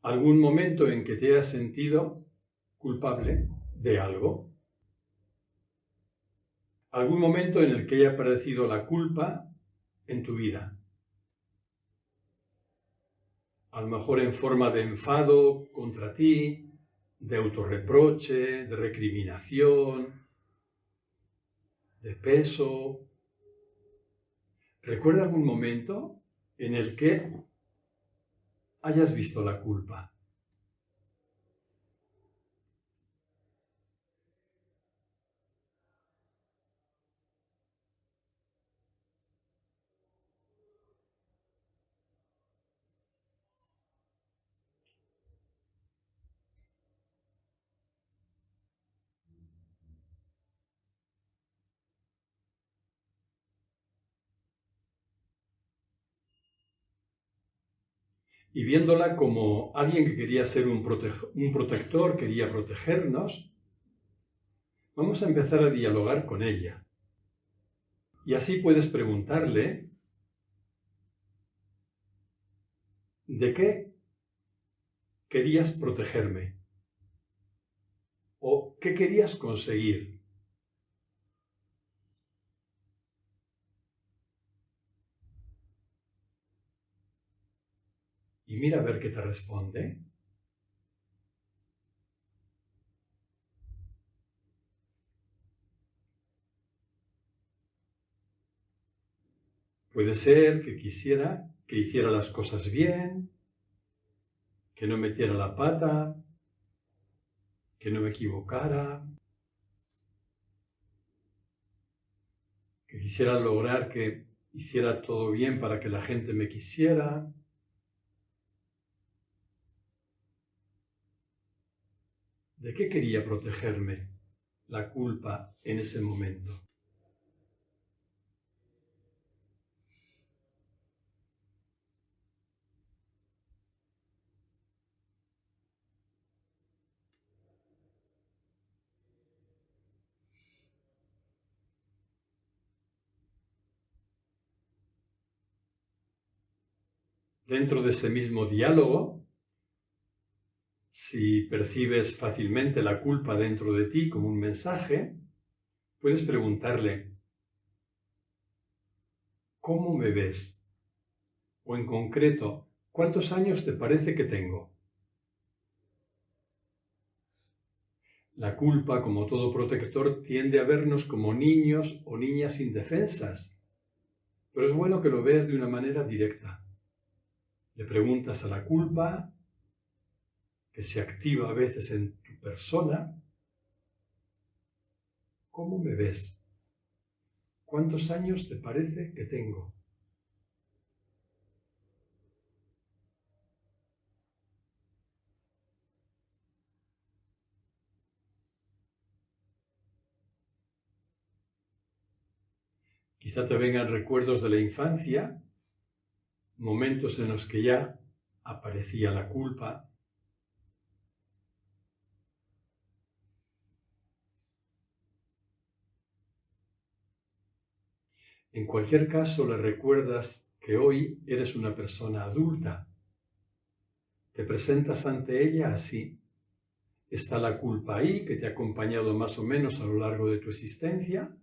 algún momento en que te hayas sentido culpable de algo. Algún momento en el que haya aparecido la culpa en tu vida. A lo mejor en forma de enfado contra ti, de autorreproche, de recriminación, de peso. ¿Recuerda algún momento en el que hayas visto la culpa? Y viéndola como alguien que quería ser un protector, quería protegernos, vamos a empezar a dialogar con ella. Y así puedes preguntarle, ¿de qué querías protegerme? ¿O qué querías conseguir? Y mira a ver qué te responde. Puede ser que quisiera que hiciera las cosas bien, que no metiera la pata, que no me equivocara, que quisiera lograr que hiciera todo bien para que la gente me quisiera. ¿De qué quería protegerme la culpa en ese momento? Dentro de ese mismo diálogo, si percibes fácilmente la culpa dentro de ti como un mensaje, puedes preguntarle, ¿cómo me ves? O en concreto, ¿cuántos años te parece que tengo? La culpa, como todo protector, tiende a vernos como niños o niñas indefensas, Pero es bueno que lo veas de una manera directa. Le preguntas a la culpa, que se activa a veces en tu persona, ¿cómo me ves? ¿Cuántos años te parece que tengo? Quizá te vengan recuerdos de la infancia, momentos en los que ya aparecía la culpa. En cualquier caso, le recuerdas que hoy eres una persona adulta. Te presentas ante ella así. Está la culpa ahí, que te ha acompañado más o menos a lo largo de tu existencia,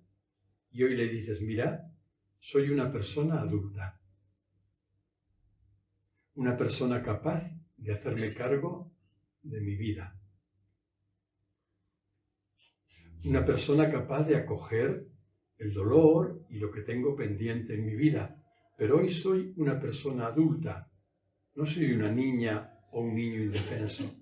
y hoy le dices, mira, soy una persona adulta. Una persona capaz de hacerme cargo de mi vida. Una persona capaz de acoger el dolor y lo que tengo pendiente en mi vida. Pero hoy soy una persona adulta. No soy una niña o un niño indefenso.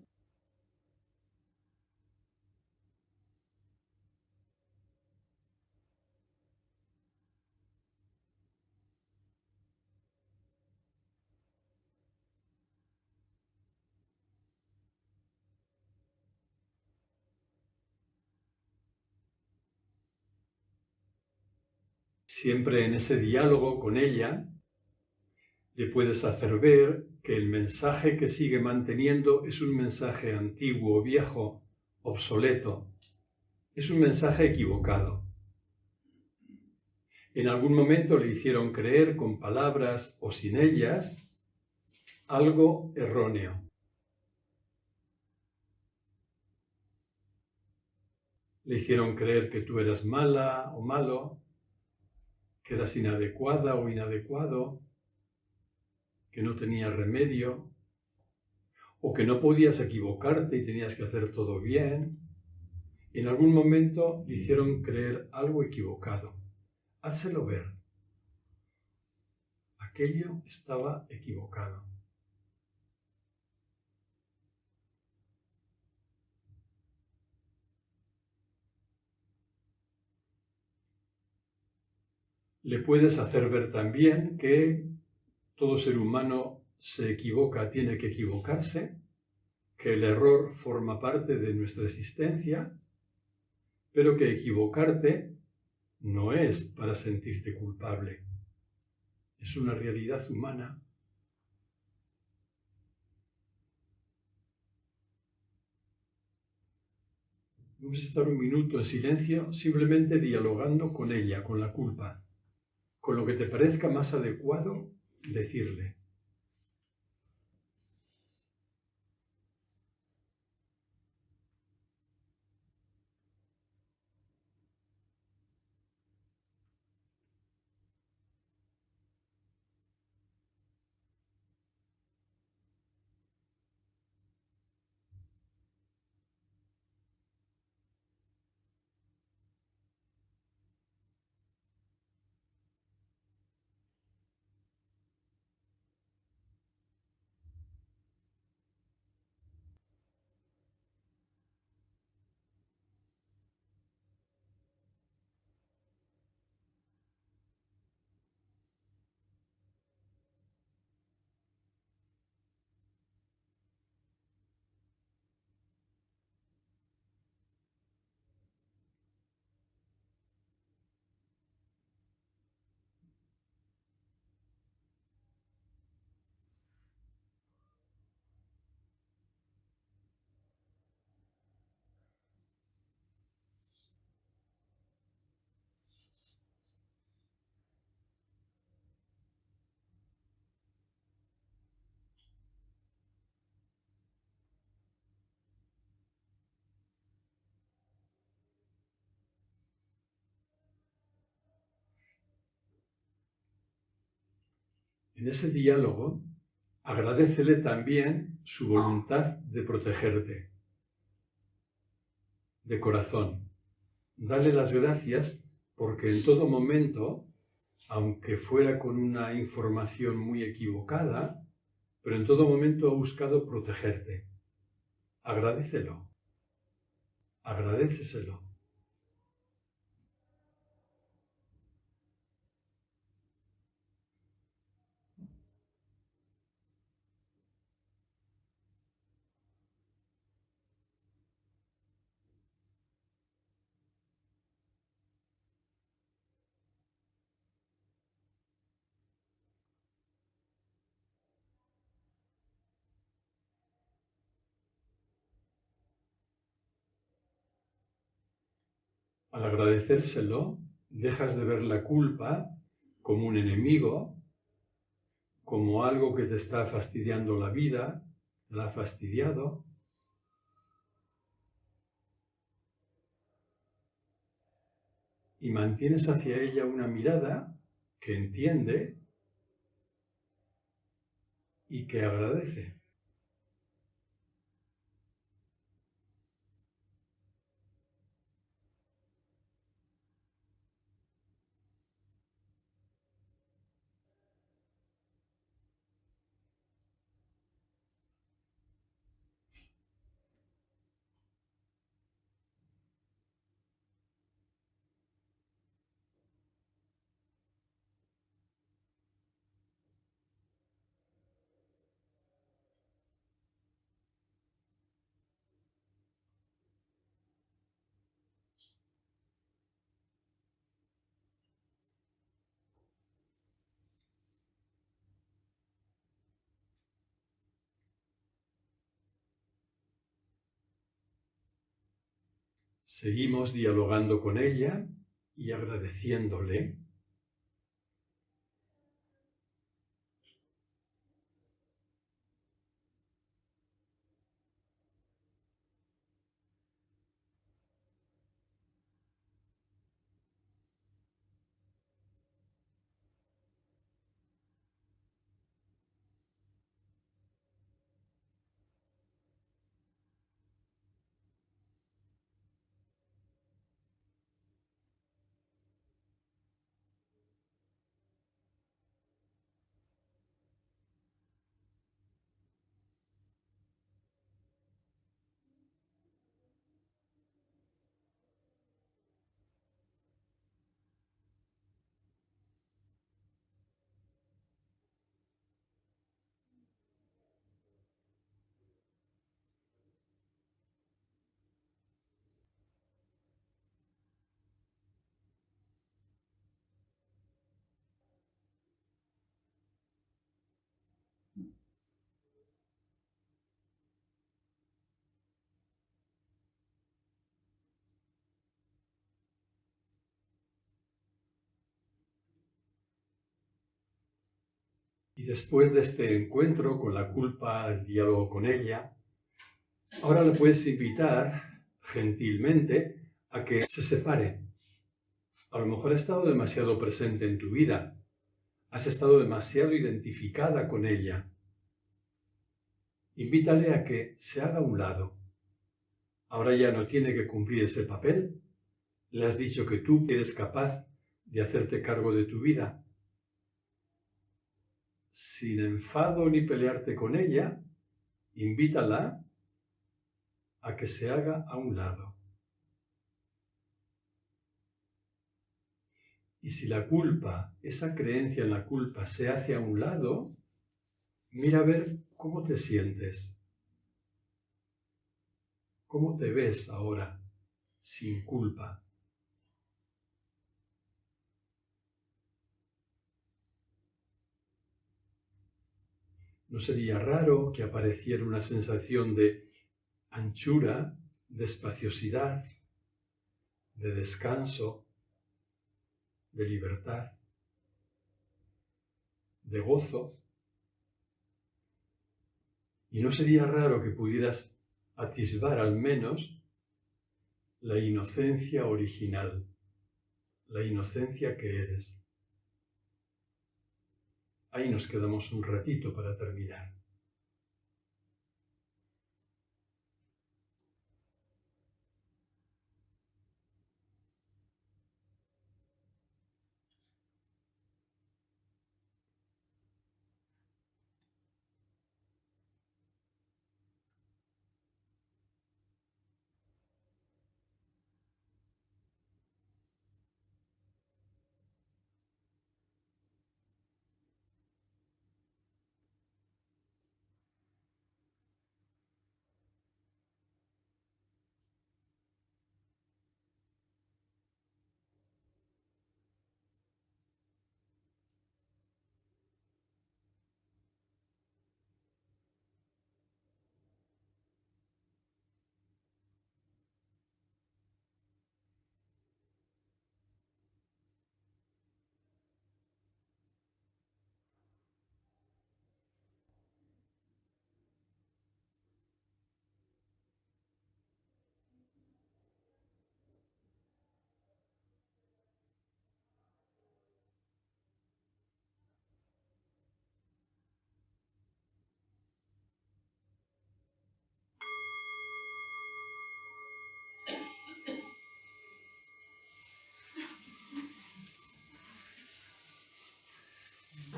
Siempre en ese diálogo con ella, le puedes hacer ver que el mensaje que sigue manteniendo es un mensaje antiguo, viejo, obsoleto. Es un mensaje equivocado. En algún momento le hicieron creer con palabras o sin ellas algo erróneo. Le hicieron creer que tú eras mala o malo, que eras inadecuada o inadecuado, que no tenías remedio, o que no podías equivocarte y tenías que hacer todo bien. En algún momento le hicieron creer algo equivocado. Házelo ver. Aquello estaba equivocado. Le puedes hacer ver también que todo ser humano se equivoca, tiene que equivocarse, que el error forma parte de nuestra existencia, pero que equivocarte no es para sentirte culpable. Es una realidad humana. Vamos a estar un minuto en silencio, simplemente dialogando con ella, con la culpa, con lo que te parezca más adecuado decirle. En ese diálogo, agradécele también su voluntad de protegerte, de corazón. Dale las gracias porque en todo momento aunque fuera con una información muy equivocada, pero en todo momento ha buscado protegerte. Agradécelo. Agradéceselo. Al agradecérselo, dejas de ver la culpa como un enemigo, como algo que te está fastidiando la vida, te la ha fastidiado, y mantienes hacia ella una mirada que entiende y que agradece. Seguimos dialogando con ella y agradeciéndole. Y después de este encuentro con la culpa, el diálogo con ella, ahora le puedes invitar gentilmente a que se separe. A lo mejor ha estado demasiado presente en tu vida, has estado demasiado identificada con ella. Invítale a que se haga a un lado. Ahora ya no tiene que cumplir ese papel. Le has dicho que tú eres capaz de hacerte cargo de tu vida. Sin enfado ni pelearte con ella, invítala a que se haga a un lado. Y si la culpa, esa creencia en la culpa se hace a un lado, mira a ver cómo te sientes. ¿Cómo te ves ahora sin culpa? ¿No sería raro que apareciera una sensación de anchura, de espaciosidad, de descanso, de libertad, de gozo? ¿Y no sería raro que pudieras atisbar al menos la inocencia original, la inocencia que eres? Ahí nos quedamos un ratito para terminar.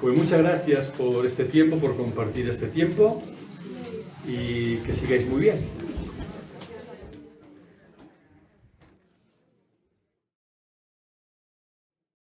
Pues muchas gracias por este tiempo, por compartir este tiempo y que sigáis muy bien.